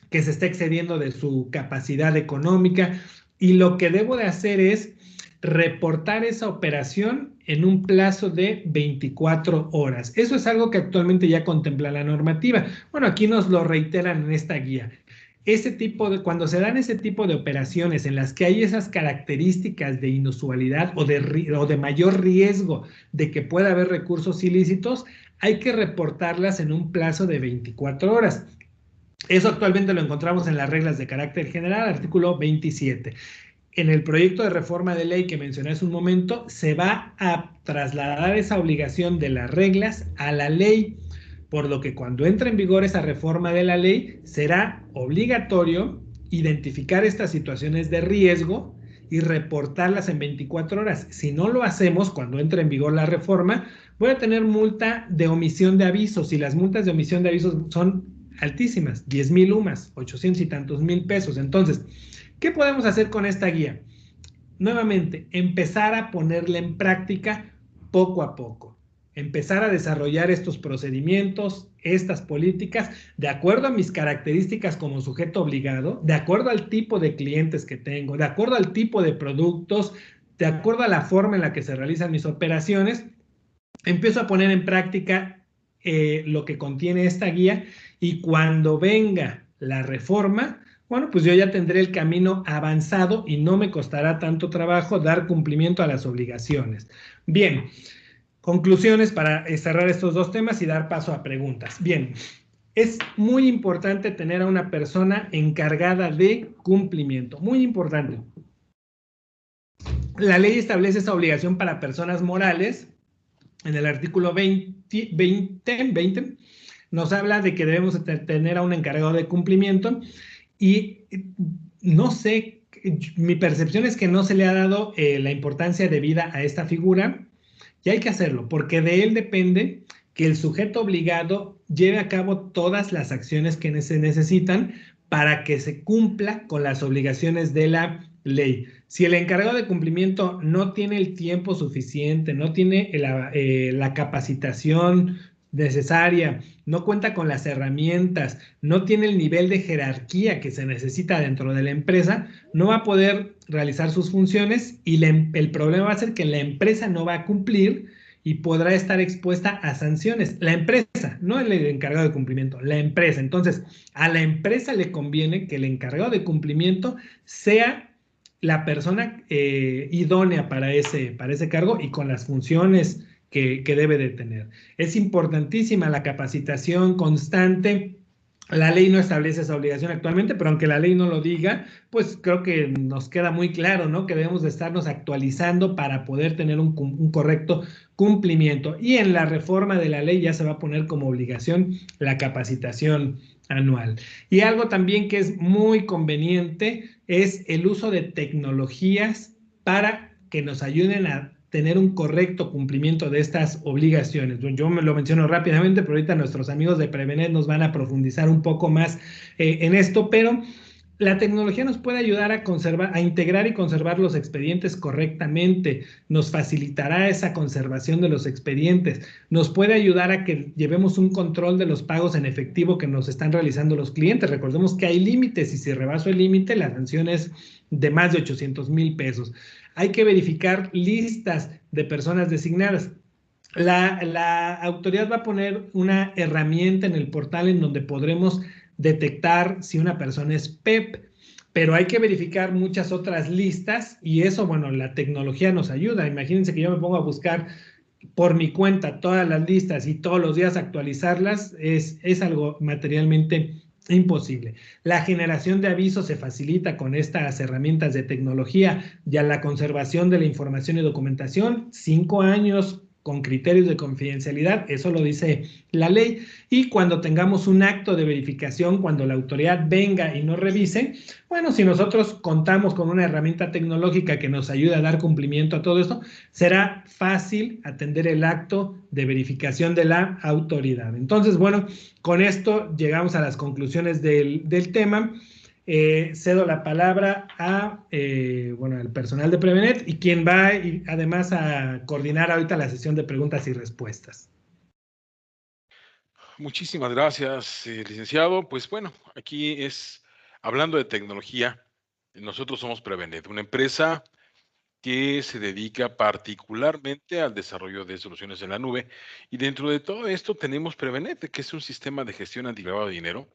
que se está excediendo de su capacidad económica, y lo que debo de hacer es reportar esa operación en un plazo de 24 horas. Eso es algo que actualmente ya contempla la normativa. Bueno, aquí nos lo reiteran en esta guía. Cuando se dan ese tipo de operaciones en las que hay esas características de inusualidad o de mayor riesgo de que pueda haber recursos ilícitos, hay que reportarlas en un plazo de 24 horas. Eso actualmente lo encontramos en las reglas de carácter general, artículo 27. En el proyecto de reforma de ley que mencioné hace un momento, se va a trasladar esa obligación de las reglas a la ley, por lo que cuando entre en vigor esa reforma de la ley, será obligatorio identificar estas situaciones de riesgo y reportarlas en 24 horas. Si no lo hacemos cuando entre en vigor la reforma, voy a tener multa de omisión de avisos, y las multas de omisión de avisos son altísimas, 10,000 UMAS, 800 y tantos mil pesos. Entonces, ¿Qué podemos hacer con esta guía? Nuevamente, empezar a ponerla en práctica poco a poco. Empezar a desarrollar estos procedimientos, estas políticas, de acuerdo a mis características como sujeto obligado, de acuerdo al tipo de clientes que tengo, de acuerdo al tipo de productos, de acuerdo a la forma en la que se realizan mis operaciones. Empiezo a poner en práctica lo que contiene esta guía y cuando venga la reforma, bueno, pues yo ya tendré el camino avanzado y no me costará tanto trabajo dar cumplimiento a las obligaciones. Bien, conclusiones para cerrar estos dos temas y dar paso a preguntas. Bien, es muy importante tener a una persona encargada de cumplimiento, muy importante. La ley establece esa obligación para personas morales. En el artículo 20 nos habla de que debemos tener a un encargado de cumplimiento y no sé, mi percepción es que no se le ha dado la importancia debida a esta figura y hay que hacerlo porque de él depende que el sujeto obligado lleve a cabo todas las acciones que se necesitan para que se cumpla con las obligaciones de la ley. Si el encargado de cumplimiento no tiene el tiempo suficiente, no tiene la capacitación necesaria, no cuenta con las herramientas, no tiene el nivel de jerarquía que se necesita dentro de la empresa, no va a poder realizar sus funciones y el problema va a ser que la empresa no va a cumplir y podrá estar expuesta a sanciones. La empresa, no el encargado de cumplimiento, la empresa. Entonces, a la empresa le conviene que el encargado de cumplimiento sea la persona idónea para ese cargo y con las funciones que debe de tener. Es importantísima la capacitación constante. La ley no establece esa obligación actualmente, pero aunque la ley no lo diga, pues creo que nos queda muy claro, ¿no? Que debemos de estarnos actualizando para poder tener un correcto cumplimiento. Y en la reforma de la ley ya se va a poner como obligación la capacitación anual. Y algo también que es muy conveniente es el uso de tecnologías para que nos ayuden a tener un correcto cumplimiento de estas obligaciones. Yo me lo menciono rápidamente, pero ahorita nuestros amigos de Prevenet nos van a profundizar un poco más en esto, pero la tecnología nos puede ayudar a conservar, a integrar y conservar los expedientes correctamente, nos facilitará esa conservación de los expedientes, nos puede ayudar a que llevemos un control de los pagos en efectivo que nos están realizando los clientes. Recordemos que hay límites y si rebaso el límite, la sanción es de más de 800,000 pesos. Hay que verificar listas de personas designadas. La autoridad va a poner una herramienta en el portal en donde podremos detectar si una persona es PEP, pero hay que verificar muchas otras listas y eso, bueno, la tecnología nos ayuda. Imagínense que yo me pongo a buscar por mi cuenta todas las listas y todos los días actualizarlas, es algo materialmente imposible. La generación de avisos se facilita con estas herramientas de tecnología, ya la conservación de la información y documentación, 5 años con criterios de confidencialidad, eso lo dice la ley, y cuando tengamos un acto de verificación, cuando la autoridad venga y nos revise, bueno, si nosotros contamos con una herramienta tecnológica que nos ayude a dar cumplimiento a todo esto, será fácil atender el acto de verificación de la autoridad. Entonces, bueno, con esto llegamos a las conclusiones del tema. Cedo la palabra a, bueno, al personal de Prevenet y quien va además a coordinar ahorita la sesión de preguntas y respuestas. Muchísimas gracias, licenciado. Pues bueno, aquí es, hablando de tecnología, nosotros somos Prevenet, una empresa que se dedica particularmente al desarrollo de soluciones en la nube. Y dentro de todo esto tenemos Prevenet, que es un sistema de gestión antilavado de dinero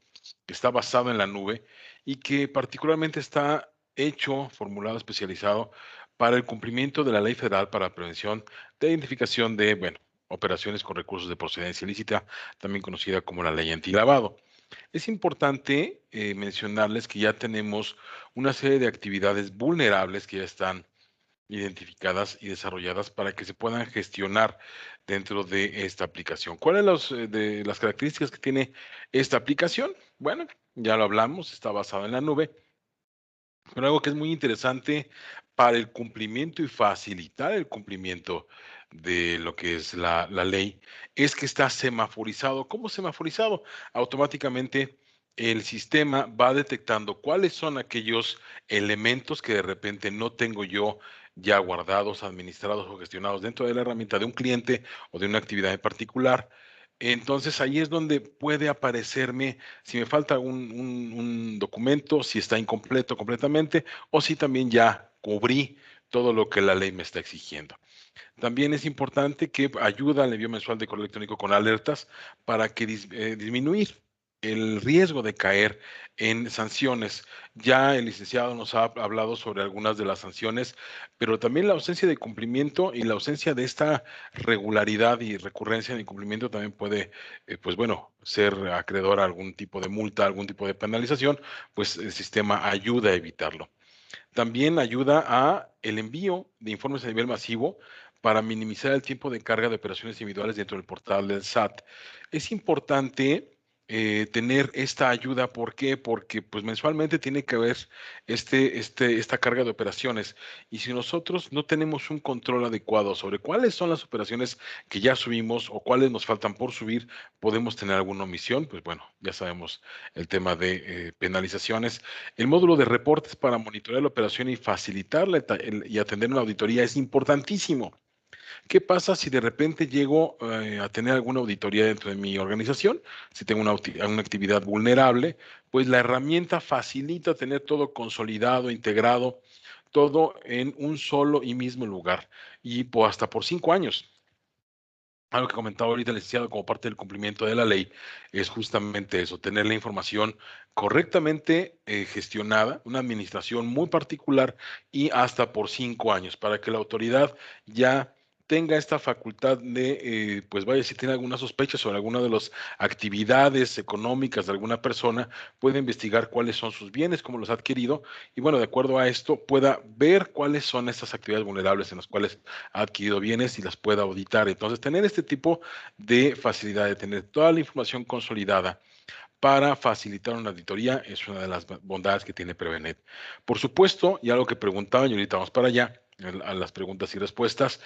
que está basado en la nube y que particularmente está hecho, formulado, especializado para el cumplimiento de la Ley Federal para la Prevención de Identificación de, bueno, operaciones con recursos de procedencia ilícita, también conocida como la Ley Antilavado. Es importante mencionarles que ya tenemos una serie de actividades vulnerables que ya están identificadas y desarrolladas para que se puedan gestionar dentro de esta aplicación. ¿Cuáles de las características que tiene esta aplicación? Bueno, ya lo hablamos, está basado en la nube, pero algo que es muy interesante para el cumplimiento y facilitar el cumplimiento de lo que es la ley es que está semaforizado. ¿Cómo semaforizado? Automáticamente el sistema va detectando cuáles son aquellos elementos que de repente no tengo yo ya guardados, administrados o gestionados dentro de la herramienta de un cliente o de una actividad en particular. Entonces ahí es donde puede aparecerme si me falta un documento, si está incompleto completamente o si también ya cubrí todo lo que la ley me está exigiendo. También es importante que ayuda al envío mensual de correo electrónico con alertas para que disminuir el riesgo de caer en sanciones. Ya el licenciado nos ha hablado sobre algunas de las sanciones, pero también la ausencia de cumplimiento y la ausencia de esta regularidad y recurrencia de incumplimiento también puede, pues bueno, ser acreedor a algún tipo de multa, algún tipo de penalización, pues el sistema ayuda a evitarlo. También ayuda a el envío de informes a nivel masivo para minimizar el tiempo de carga de operaciones individuales dentro del portal del SAT. Es importante tener esta ayuda. ¿Por qué? Porque pues mensualmente tiene que haber esta carga de operaciones. Y si nosotros no tenemos un control adecuado sobre cuáles son las operaciones que ya subimos o cuáles nos faltan por subir, podemos tener alguna omisión. Pues bueno, ya sabemos el tema de penalizaciones. El módulo de reportes para monitorear la operación y facilitar y atender una auditoría es importantísimo. ¿Qué pasa si de repente llego a tener alguna auditoría dentro de mi organización? Si tengo una actividad vulnerable, pues la herramienta facilita tener todo consolidado, integrado, todo en un solo y mismo lugar y hasta por 5 años. Algo que comentaba ahorita el licenciado como parte del cumplimiento de la ley es justamente eso, tener la información correctamente gestionada, una administración muy particular y hasta por 5 años, para que la autoridad ya tenga esta facultad de, pues vaya, si tiene alguna sospecha sobre alguna de las actividades económicas de alguna persona, puede investigar cuáles son sus bienes, cómo los ha adquirido, y bueno, de acuerdo a esto, pueda ver cuáles son estas actividades vulnerables en las cuales ha adquirido bienes y las pueda auditar. Entonces, tener este tipo de facilidad de tener toda la información consolidada para facilitar una auditoría es una de las bondades que tiene Prevenet. Por supuesto, y algo que preguntaban, y ahorita vamos para allá, a las preguntas y respuestas,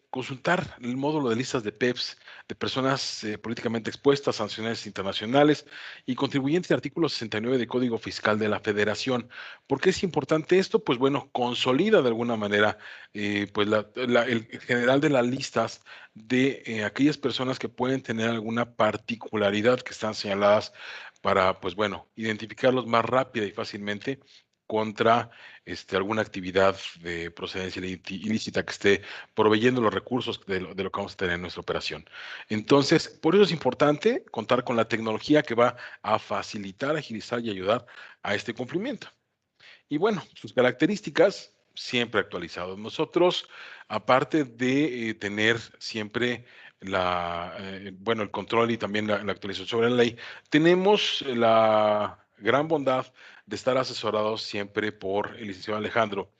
consultar el módulo de listas de PEPs de personas políticamente expuestas, sanciones internacionales y contribuyentes del artículo 69 del Código Fiscal de la Federación. ¿Por qué es importante esto? Pues bueno, consolida de alguna manera pues el general de las listas de aquellas personas que pueden tener alguna particularidad que están señaladas para, pues bueno, identificarlos más rápida y fácilmente contra alguna actividad de procedencia ilícita que esté proveyendo los recursos de lo que vamos a tener en nuestra operación. Entonces, por eso es importante contar con la tecnología que va a facilitar, agilizar y ayudar a este cumplimiento. Y bueno, sus características siempre actualizados. Nosotros, aparte de tener siempre bueno, el control y también la actualización sobre la ley, tenemos la gran bondad de estar asesorados siempre por el licenciado Alejandro,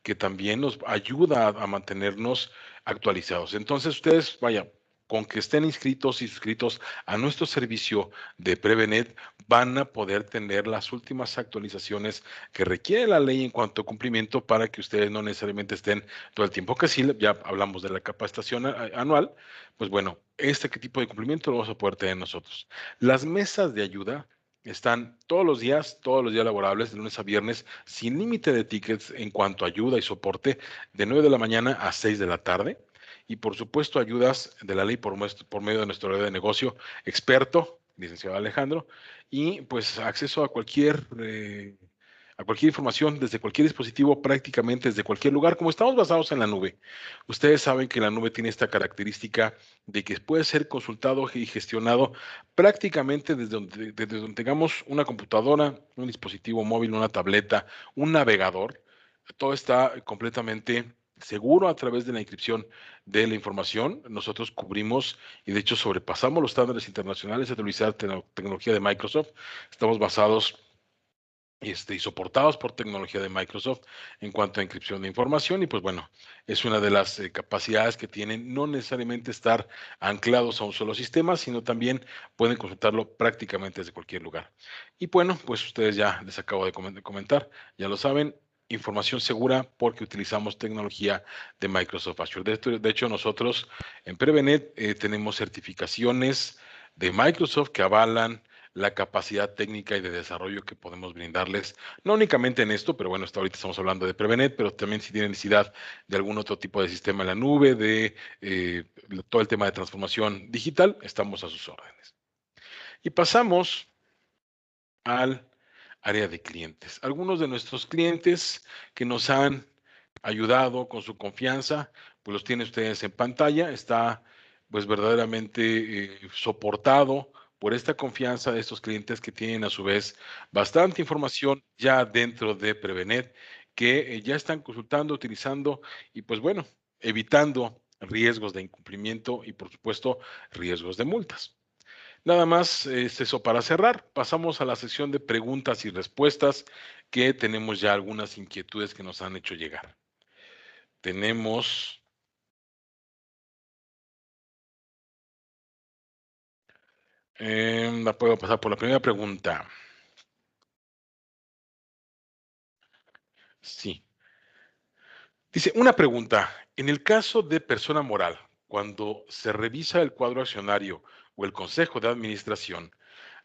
que también nos ayuda a mantenernos actualizados. Entonces, ustedes, vaya, con que estén inscritos y suscritos a nuestro servicio de Prevenet, van a poder tener las últimas actualizaciones que requiere la ley en cuanto a cumplimiento para que ustedes no necesariamente estén todo el tiempo que sí, ya hablamos de la capacitación anual, pues bueno, este tipo de cumplimiento lo vamos a poder tener nosotros. Las mesas de ayuda están todos los días laborables, de lunes a viernes, sin límite de tickets en cuanto a ayuda y soporte, de 9 de la mañana a 6 de la tarde. Y por supuesto, ayudas de la ley por medio de nuestro área de negocio experto, licenciado Alejandro, y pues acceso a cualquier información desde cualquier dispositivo, prácticamente desde cualquier lugar, como estamos basados en la nube. Ustedes saben que la nube tiene esta característica de que puede ser consultado y gestionado prácticamente desde donde tengamos una computadora, un dispositivo móvil, una tableta, un navegador. Todo está completamente seguro a través de la inscripción de la información. Nosotros cubrimos y de hecho sobrepasamos los estándares internacionales de utilizar tecnología de Microsoft. Estamos basados y soportados por tecnología de Microsoft en cuanto a inscripción de información. Y pues bueno, es una de las capacidades que tienen, no necesariamente estar anclados a un solo sistema, sino también pueden consultarlo prácticamente desde cualquier lugar. Y bueno, pues ustedes ya les acabo de comentar, ya lo saben, información segura porque utilizamos tecnología de Microsoft Azure. De hecho, nosotros en Prevenet tenemos certificaciones de Microsoft que avalan la capacidad técnica y de desarrollo que podemos brindarles, no únicamente en esto, pero bueno, hasta ahorita estamos hablando de Prevenet, pero también si tienen necesidad de algún otro tipo de sistema en la nube, de todo el tema de transformación digital, estamos a sus órdenes. Y pasamos al área de clientes. Algunos de nuestros clientes que nos han ayudado con su confianza, pues los tienen ustedes en pantalla. Está pues verdaderamente soportado por esta confianza de estos clientes que tienen a su vez bastante información ya dentro de Prevenet, que ya están consultando, utilizando y pues bueno, evitando riesgos de incumplimiento y por supuesto riesgos de multas. Nada más es eso para cerrar. Pasamos a la sección de preguntas y respuestas, que tenemos ya algunas inquietudes que nos han hecho llegar. Tenemos, la puedo pasar por la primera pregunta. Sí. Dice, una pregunta. En el caso de persona moral, cuando se revisa el cuadro accionario o el consejo de administración,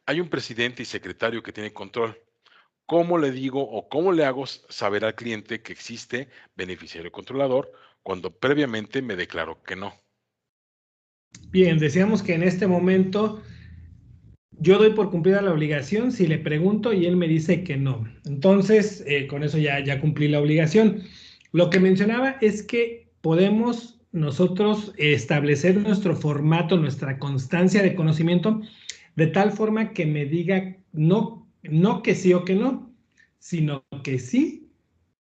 hay un presidente y secretario que tienen control. ¿Cómo le digo o cómo le hago saber al cliente que existe beneficiario controlador cuando previamente me declaró que no? Bien, decíamos que en este momento yo doy por cumplida la obligación si le pregunto y él me dice que no. Entonces, con eso ya cumplí la obligación. Lo que mencionaba es que podemos nosotros establecer nuestro formato, nuestra constancia de conocimiento, de tal forma que me diga no, no que sí o que no, sino que sí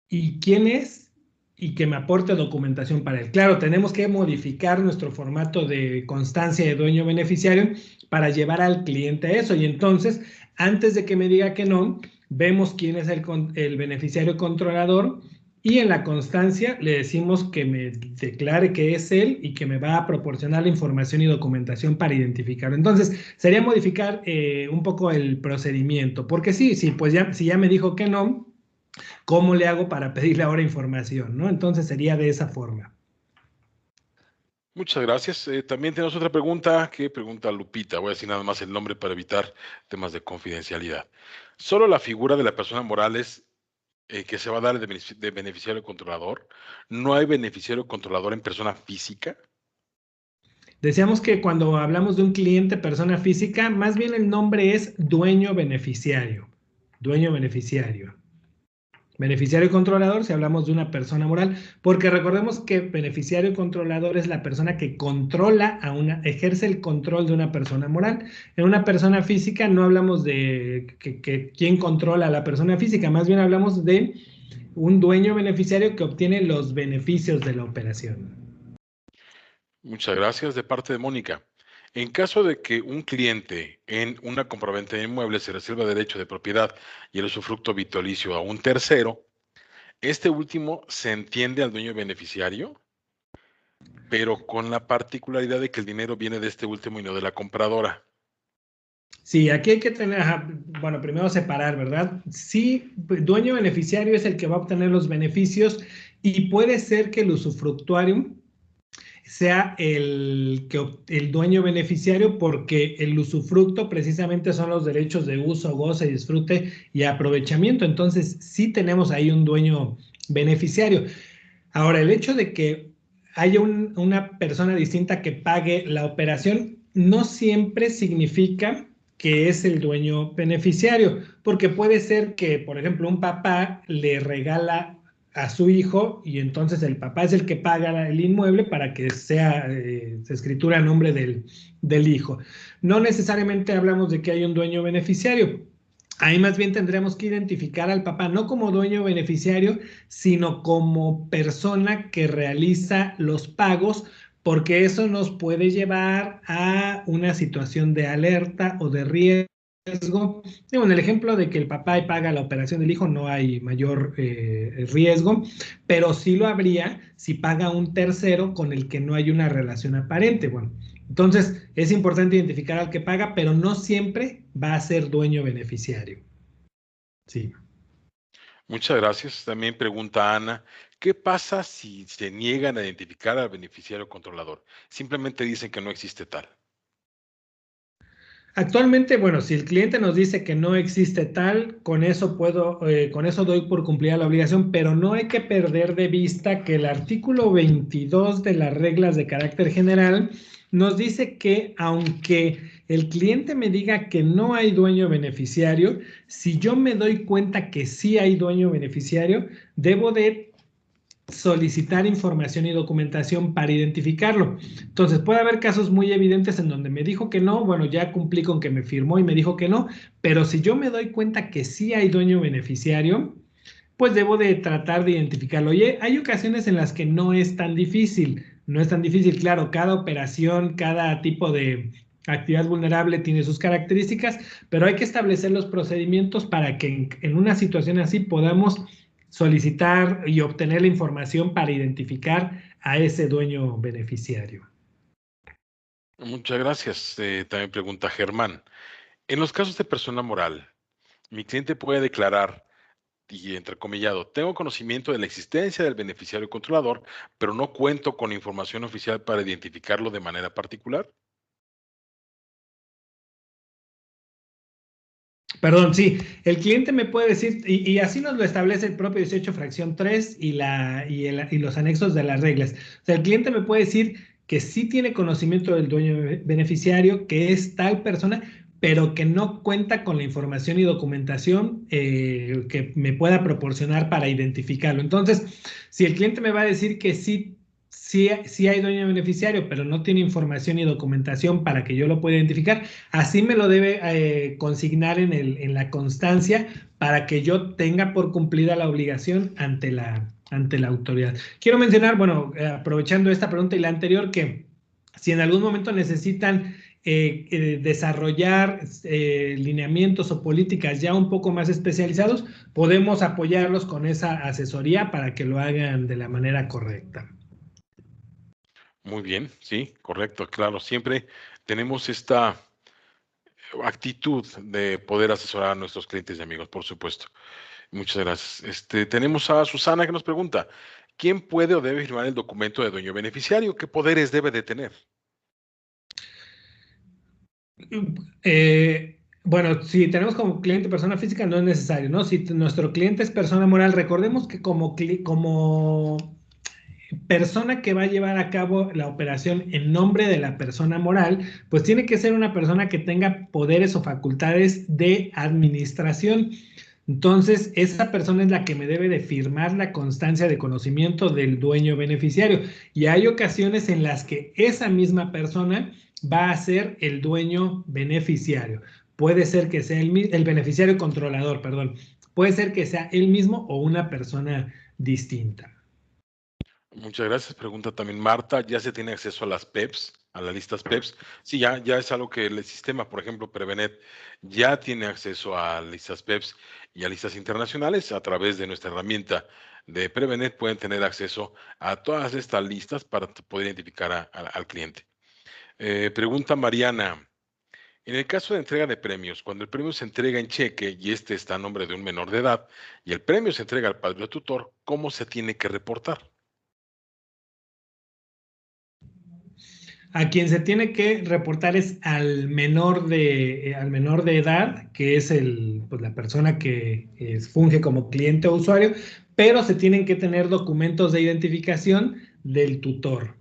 y quién es y que me aporte documentación para él. Claro, tenemos que modificar nuestro formato de constancia de dueño beneficiario para llevar al cliente a eso. Y entonces, antes de que me diga que no, vemos quién es el beneficiario controlador y en la constancia le decimos que me declare que es él y que me va a proporcionar la información y documentación para identificarlo. Entonces, sería modificar un poco el procedimiento, porque sí, pues ya, si ya me dijo que no, ¿cómo le hago para pedirle ahora información? ¿No? Entonces sería de esa forma. Muchas gracias. También tenemos otra pregunta que pregunta Lupita. Voy a decir nada más el nombre para evitar temas de confidencialidad. ¿Solo la figura de la persona moral es que se va a dar de beneficiario controlador? ¿No hay beneficiario controlador en persona física? Decíamos que cuando hablamos de un cliente persona física, más bien el nombre es dueño beneficiario. Dueño beneficiario. Beneficiario controlador si hablamos de una persona moral, porque recordemos que beneficiario controlador es la persona que controla ejerce el control de una persona moral. En una persona física no hablamos de quién controla a la persona física, más bien hablamos de un dueño beneficiario que obtiene los beneficios de la operación. Muchas gracias. De parte de Mónica. En caso de que un cliente en una compraventa de inmuebles se reserva derecho de propiedad y el usufructo vitalicio a un tercero, este último se entiende al dueño beneficiario, pero con la particularidad de que el dinero viene de este último y no de la compradora. Sí, aquí hay que tener, bueno, primero separar, ¿verdad? Sí, dueño beneficiario es el que va a obtener los beneficios y puede ser que el usufructuario sea el dueño beneficiario porque el usufructo precisamente son los derechos de uso, goce, disfrute y aprovechamiento. Entonces, sí tenemos ahí un dueño beneficiario. Ahora, el hecho de que haya una persona distinta que pague la operación no siempre significa que es el dueño beneficiario, porque puede ser que, por ejemplo, un papá le regala a su hijo y entonces el papá es el que paga el inmueble para que se escritura a nombre del hijo. No necesariamente hablamos de que hay un dueño beneficiario. Ahí más bien tendremos que identificar al papá no como dueño beneficiario, sino como persona que realiza los pagos, porque eso nos puede llevar a una situación de alerta o de riesgo. En el ejemplo de que el papá paga la operación del hijo no hay mayor riesgo, pero sí lo habría si paga un tercero con el que no hay una relación aparente. Bueno, entonces es importante identificar al que paga, pero no siempre va a ser dueño beneficiario. Sí. Muchas gracias. También pregunta Ana, ¿qué pasa si se niegan a identificar al beneficiario controlador? Simplemente dicen que no existe tal. Actualmente, bueno, si el cliente nos dice que no existe tal, con eso doy por cumplida la obligación, pero no hay que perder de vista que el artículo 22 de las reglas de carácter general nos dice que aunque el cliente me diga que no hay dueño beneficiario, si yo me doy cuenta que sí hay dueño beneficiario, debo de solicitar información y documentación para identificarlo. Entonces, puede haber casos muy evidentes en donde me dijo que no, bueno, ya cumplí con que me firmó y me dijo que no, pero si yo me doy cuenta que sí hay dueño beneficiario, pues debo de tratar de identificarlo. Y hay ocasiones en las que no es tan difícil, no es tan difícil, claro, cada operación, cada tipo de actividad vulnerable tiene sus características, pero hay que establecer los procedimientos para que en una situación así podamos solicitar y obtener la información para identificar a ese dueño beneficiario. Muchas gracias. También pregunta Germán. En los casos de persona moral, mi cliente puede declarar, y entrecomillado, tengo conocimiento de la existencia del beneficiario controlador, pero no cuento con información oficial para identificarlo de manera particular. Perdón, sí, el cliente me puede decir, y así nos lo establece el propio 18 fracción 3 y los anexos de las reglas. O sea, el cliente me puede decir que sí tiene conocimiento del dueño beneficiario, que es tal persona, pero que no cuenta con la información y documentación que me pueda proporcionar para identificarlo. Entonces, si el cliente me va a decir que sí hay dueño beneficiario, pero no tiene información y documentación para que yo lo pueda identificar, así me lo debe consignar en la constancia para que yo tenga por cumplida la obligación ante la autoridad. Quiero mencionar, bueno, aprovechando esta pregunta y la anterior, que si en algún momento necesitan desarrollar lineamientos o políticas ya un poco más especializados, podemos apoyarlos con esa asesoría para que lo hagan de la manera correcta. Muy bien, sí, correcto, claro. Siempre tenemos esta actitud de poder asesorar a nuestros clientes y amigos, por supuesto. Muchas gracias. Tenemos a Susana que nos pregunta, ¿quién puede o debe firmar el documento de dueño beneficiario? ¿Qué poderes debe de tener? Bueno, si tenemos como cliente persona física no es necesario, ¿no? Si nuestro cliente es persona moral, recordemos que como persona que va a llevar a cabo la operación en nombre de la persona moral, pues tiene que ser una persona que tenga poderes o facultades de administración. Entonces, esa persona es la que me debe de firmar la constancia de conocimiento del dueño beneficiario. Y hay ocasiones en las que esa misma persona va a ser el dueño beneficiario. Puede ser que sea el beneficiario controlador, perdón. Puede ser que sea él mismo o una persona distinta. Muchas gracias. Pregunta también Marta, ¿ya se tiene acceso a las PEPs, a las listas PEPs? Sí, ya es algo que el sistema, por ejemplo, Prevenet, ya tiene acceso a listas PEPs y a listas internacionales. A través de nuestra herramienta de Prevenet pueden tener acceso a todas estas listas para poder identificar al cliente. Pregunta Mariana, en el caso de entrega de premios, cuando el premio se entrega en cheque y este está a nombre de un menor de edad y el premio se entrega al padre o tutor, ¿cómo se tiene que reportar? A quien se tiene que reportar es al menor de edad, que es pues, la persona que funge como cliente o usuario, pero se tienen que tener documentos de identificación del tutor.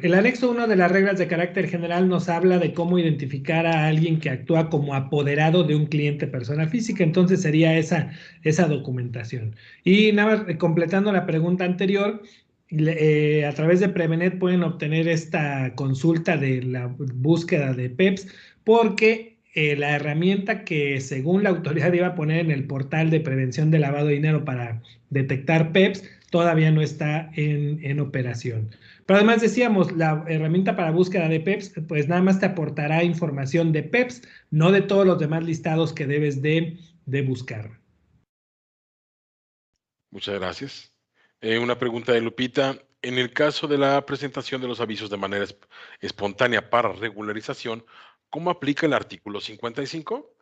El anexo 1 de las reglas de carácter general nos habla de cómo identificar a alguien que actúa como apoderado de un cliente persona física, entonces sería esa documentación. Y nada más, completando la pregunta anterior, a través de Prevenet pueden obtener esta consulta de la búsqueda de PEPs porque la herramienta que según la autoridad iba a poner en el portal de prevención de lavado de dinero para detectar PEPs todavía no está en operación. Pero además decíamos, la herramienta para búsqueda de PEPs, pues nada más te aportará información de PEPs, no de todos los demás listados que debes de buscar. Muchas gracias. Una pregunta de Lupita. En el caso de la presentación de los avisos de manera espontánea para regularización, ¿cómo aplica el artículo 55?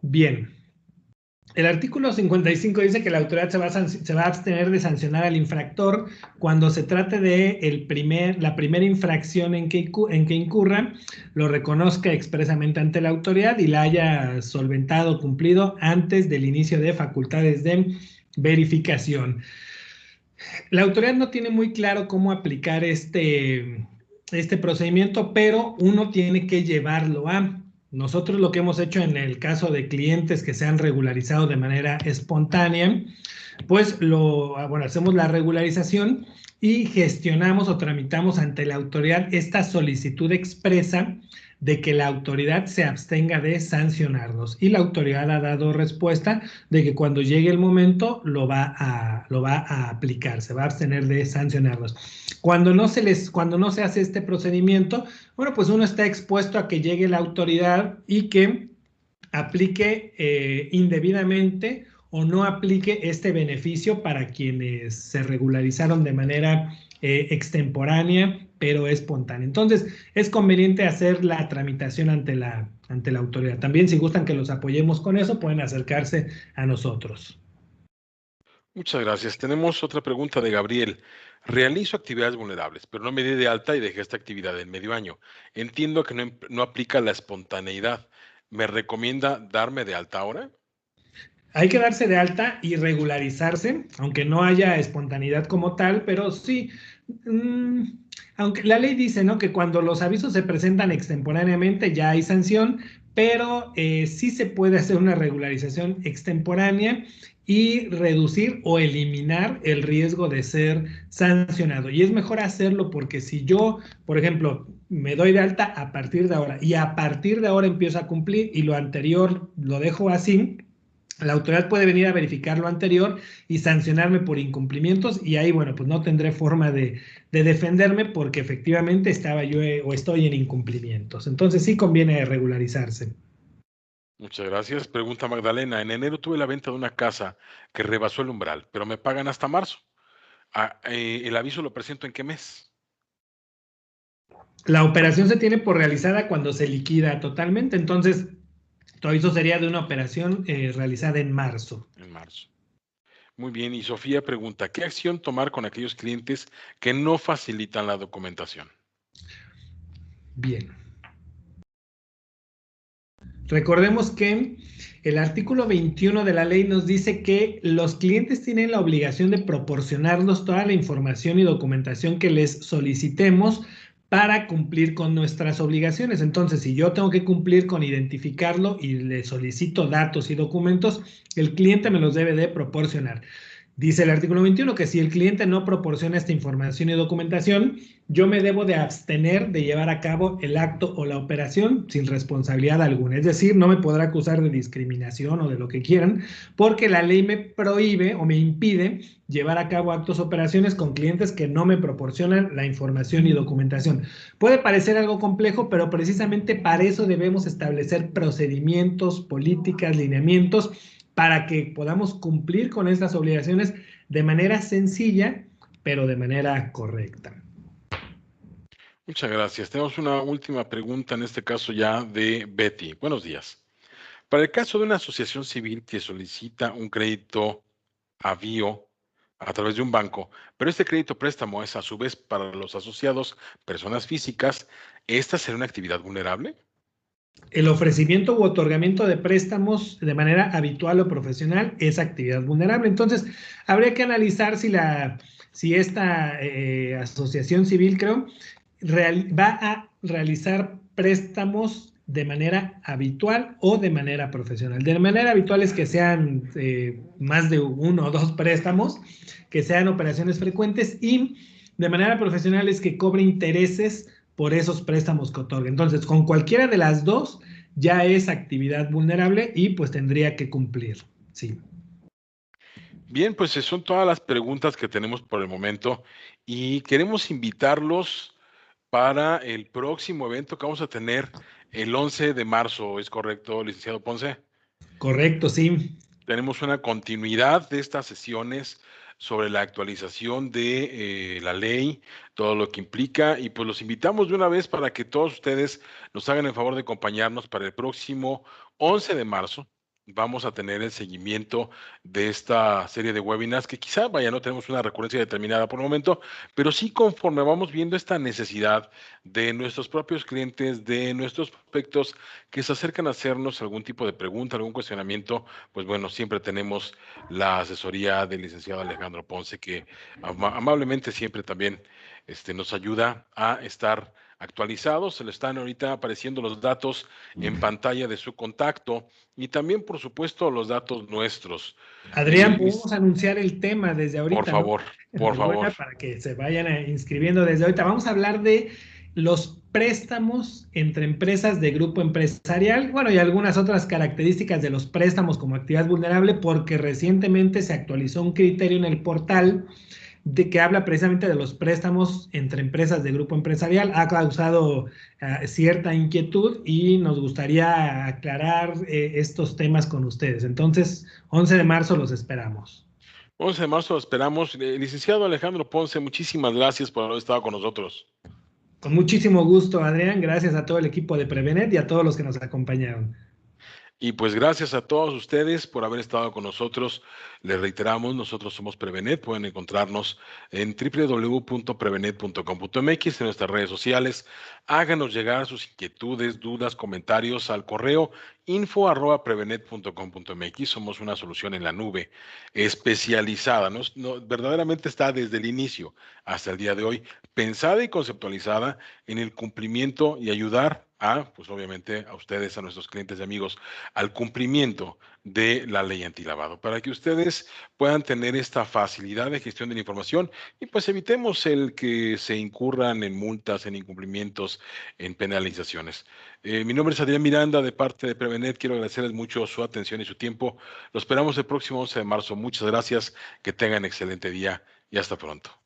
Bien, El artículo 55 dice que la autoridad se va a abstener de sancionar al infractor cuando se trate de la primera infracción en que incurra, lo reconozca expresamente ante la autoridad y la haya solventado, cumplido antes del inicio de facultades de verificación. La autoridad no tiene muy claro cómo aplicar este procedimiento, pero uno tiene que llevarlo a. Nosotros lo que hemos hecho en el caso de clientes que se han regularizado de manera espontánea, pues hacemos la regularización y gestionamos o tramitamos ante la autoridad esta solicitud expresa de que la autoridad se abstenga de sancionarnos. Y la autoridad ha dado respuesta de que cuando llegue el momento lo va a aplicar, se va a abstener de sancionarnos. Cuando no se hace este procedimiento, bueno, pues uno está expuesto a que llegue la autoridad y que aplique indebidamente o no aplique este beneficio para quienes se regularizaron de manera extemporánea, pero espontánea. Entonces, es conveniente hacer la tramitación ante la autoridad. También, si gustan que los apoyemos con eso, pueden acercarse a nosotros. Muchas gracias. Tenemos otra pregunta de Gabriel. Realizo actividades vulnerables, pero no me di de alta y dejé esta actividad en medio año. Entiendo que no aplica la espontaneidad. ¿Me recomienda darme de alta ahora? Hay que darse de alta y regularizarse, aunque no haya espontaneidad como tal, pero sí, aunque la ley dice, ¿no?, que cuando los avisos se presentan extemporáneamente ya hay sanción, pero sí se puede hacer una regularización extemporánea y reducir o eliminar el riesgo de ser sancionado. Y es mejor hacerlo porque si yo, por ejemplo, me doy de alta a partir de ahora y a partir de ahora empiezo a cumplir y lo anterior lo dejo así, la autoridad puede venir a verificar lo anterior y sancionarme por incumplimientos y ahí, bueno, pues no tendré forma de defenderme porque efectivamente estaba yo o estoy en incumplimientos. Entonces sí conviene regularizarse. Muchas gracias. Pregunta Magdalena. En enero tuve la venta de una casa que rebasó el umbral, pero me pagan hasta marzo. ¿El aviso lo presento en qué mes? La operación se tiene por realizada cuando se liquida totalmente, entonces tu aviso sería de una operación realizada en marzo. En marzo. Muy bien. Y Sofía pregunta, ¿qué acción tomar con aquellos clientes que no facilitan la documentación? Bien. Recordemos que el artículo 21 de la ley nos dice que los clientes tienen la obligación de proporcionarnos toda la información y documentación que les solicitemos para cumplir con nuestras obligaciones. Entonces, si yo tengo que cumplir con identificarlo y le solicito datos y documentos, el cliente me los debe de proporcionar. Dice el artículo 21 que si el cliente no proporciona esta información y documentación, yo me debo de abstener de llevar a cabo el acto o la operación sin responsabilidad alguna. Es decir, no me podrá acusar de discriminación o de lo que quieran, porque la ley me prohíbe o me impide llevar a cabo actos o operaciones con clientes que no me proporcionan la información y documentación. Puede parecer algo complejo, pero precisamente para eso debemos establecer procedimientos, políticas, lineamientos para que podamos cumplir con estas obligaciones de manera sencilla, pero de manera correcta. Muchas gracias. Tenemos una última pregunta, en este caso ya de Betty. Buenos días. Para el caso de una asociación civil que solicita un crédito avío a través de un banco, pero este crédito préstamo es a su vez para los asociados, personas físicas, ¿esta será una actividad vulnerable? El ofrecimiento u otorgamiento de préstamos de manera habitual o profesional es actividad vulnerable. Entonces, habría que analizar si esta asociación civil, creo, va a realizar préstamos de manera habitual o de manera profesional. De manera habitual es que sean más de uno o dos préstamos, que sean operaciones frecuentes, y de manera profesional es que cobre intereses por esos préstamos que otorga. Entonces, con cualquiera de las dos ya es actividad vulnerable y pues tendría que cumplir. Sí. Bien, pues son todas las preguntas que tenemos por el momento y queremos invitarlos para el próximo evento que vamos a tener el 11 de marzo. ¿Es correcto, licenciado Ponce? Correcto, sí. Tenemos una continuidad de estas sesiones sobre la actualización de la ley, todo lo que implica, y pues los invitamos de una vez para que todos ustedes nos hagan el favor de acompañarnos para el próximo 11 de marzo vamos a tener el seguimiento de esta serie de webinars que quizá, vaya, no tenemos una recurrencia determinada por el momento, pero sí conforme vamos viendo esta necesidad de nuestros propios clientes, de nuestros prospectos que se acercan a hacernos algún tipo de pregunta, algún cuestionamiento, pues bueno, siempre tenemos la asesoría del licenciado Alejandro Ponce que amablemente siempre también nos ayuda a estar actualizados. Se le están ahorita apareciendo los datos en pantalla de su contacto y también, por supuesto, los datos nuestros. Adrián, podemos anunciar el tema desde Por ahorita, ¿no? favor, por favor. Enhorabuena para que se vayan inscribiendo desde ahorita. Vamos a hablar de los préstamos entre empresas de grupo empresarial, bueno, y algunas otras características de los préstamos como actividad vulnerable, porque recientemente se actualizó un criterio en el portal de que habla precisamente de los préstamos entre empresas de grupo empresarial. Ha causado cierta inquietud y nos gustaría aclarar estos temas con ustedes. Entonces, 11 de marzo los esperamos. 11 de marzo esperamos. Licenciado Alejandro Ponce, muchísimas gracias por haber estado con nosotros. Con muchísimo gusto, Adrián. Gracias a todo el equipo de Prevenet y a todos los que nos acompañaron. Y pues gracias a todos ustedes por haber estado con nosotros. Les reiteramos, nosotros somos Prevenet. Pueden encontrarnos en www.prevenet.com.mx, en nuestras redes sociales. Háganos llegar sus inquietudes, dudas, comentarios al correo info@prevenet.com.mx. Somos una solución en la nube especializada. Verdaderamente está desde el inicio hasta el día de hoy pensada y conceptualizada en el cumplimiento y ayudar pues obviamente a ustedes, a nuestros clientes y amigos, al cumplimiento de la ley antilavado, para que ustedes puedan tener esta facilidad de gestión de la información y pues evitemos el que se incurran en multas, en incumplimientos, en penalizaciones. Mi nombre es Adrián Miranda, de parte de Prevenet. Quiero agradecerles mucho su atención y su tiempo. Lo esperamos el próximo 11 de marzo. Muchas gracias, que tengan excelente día y hasta pronto.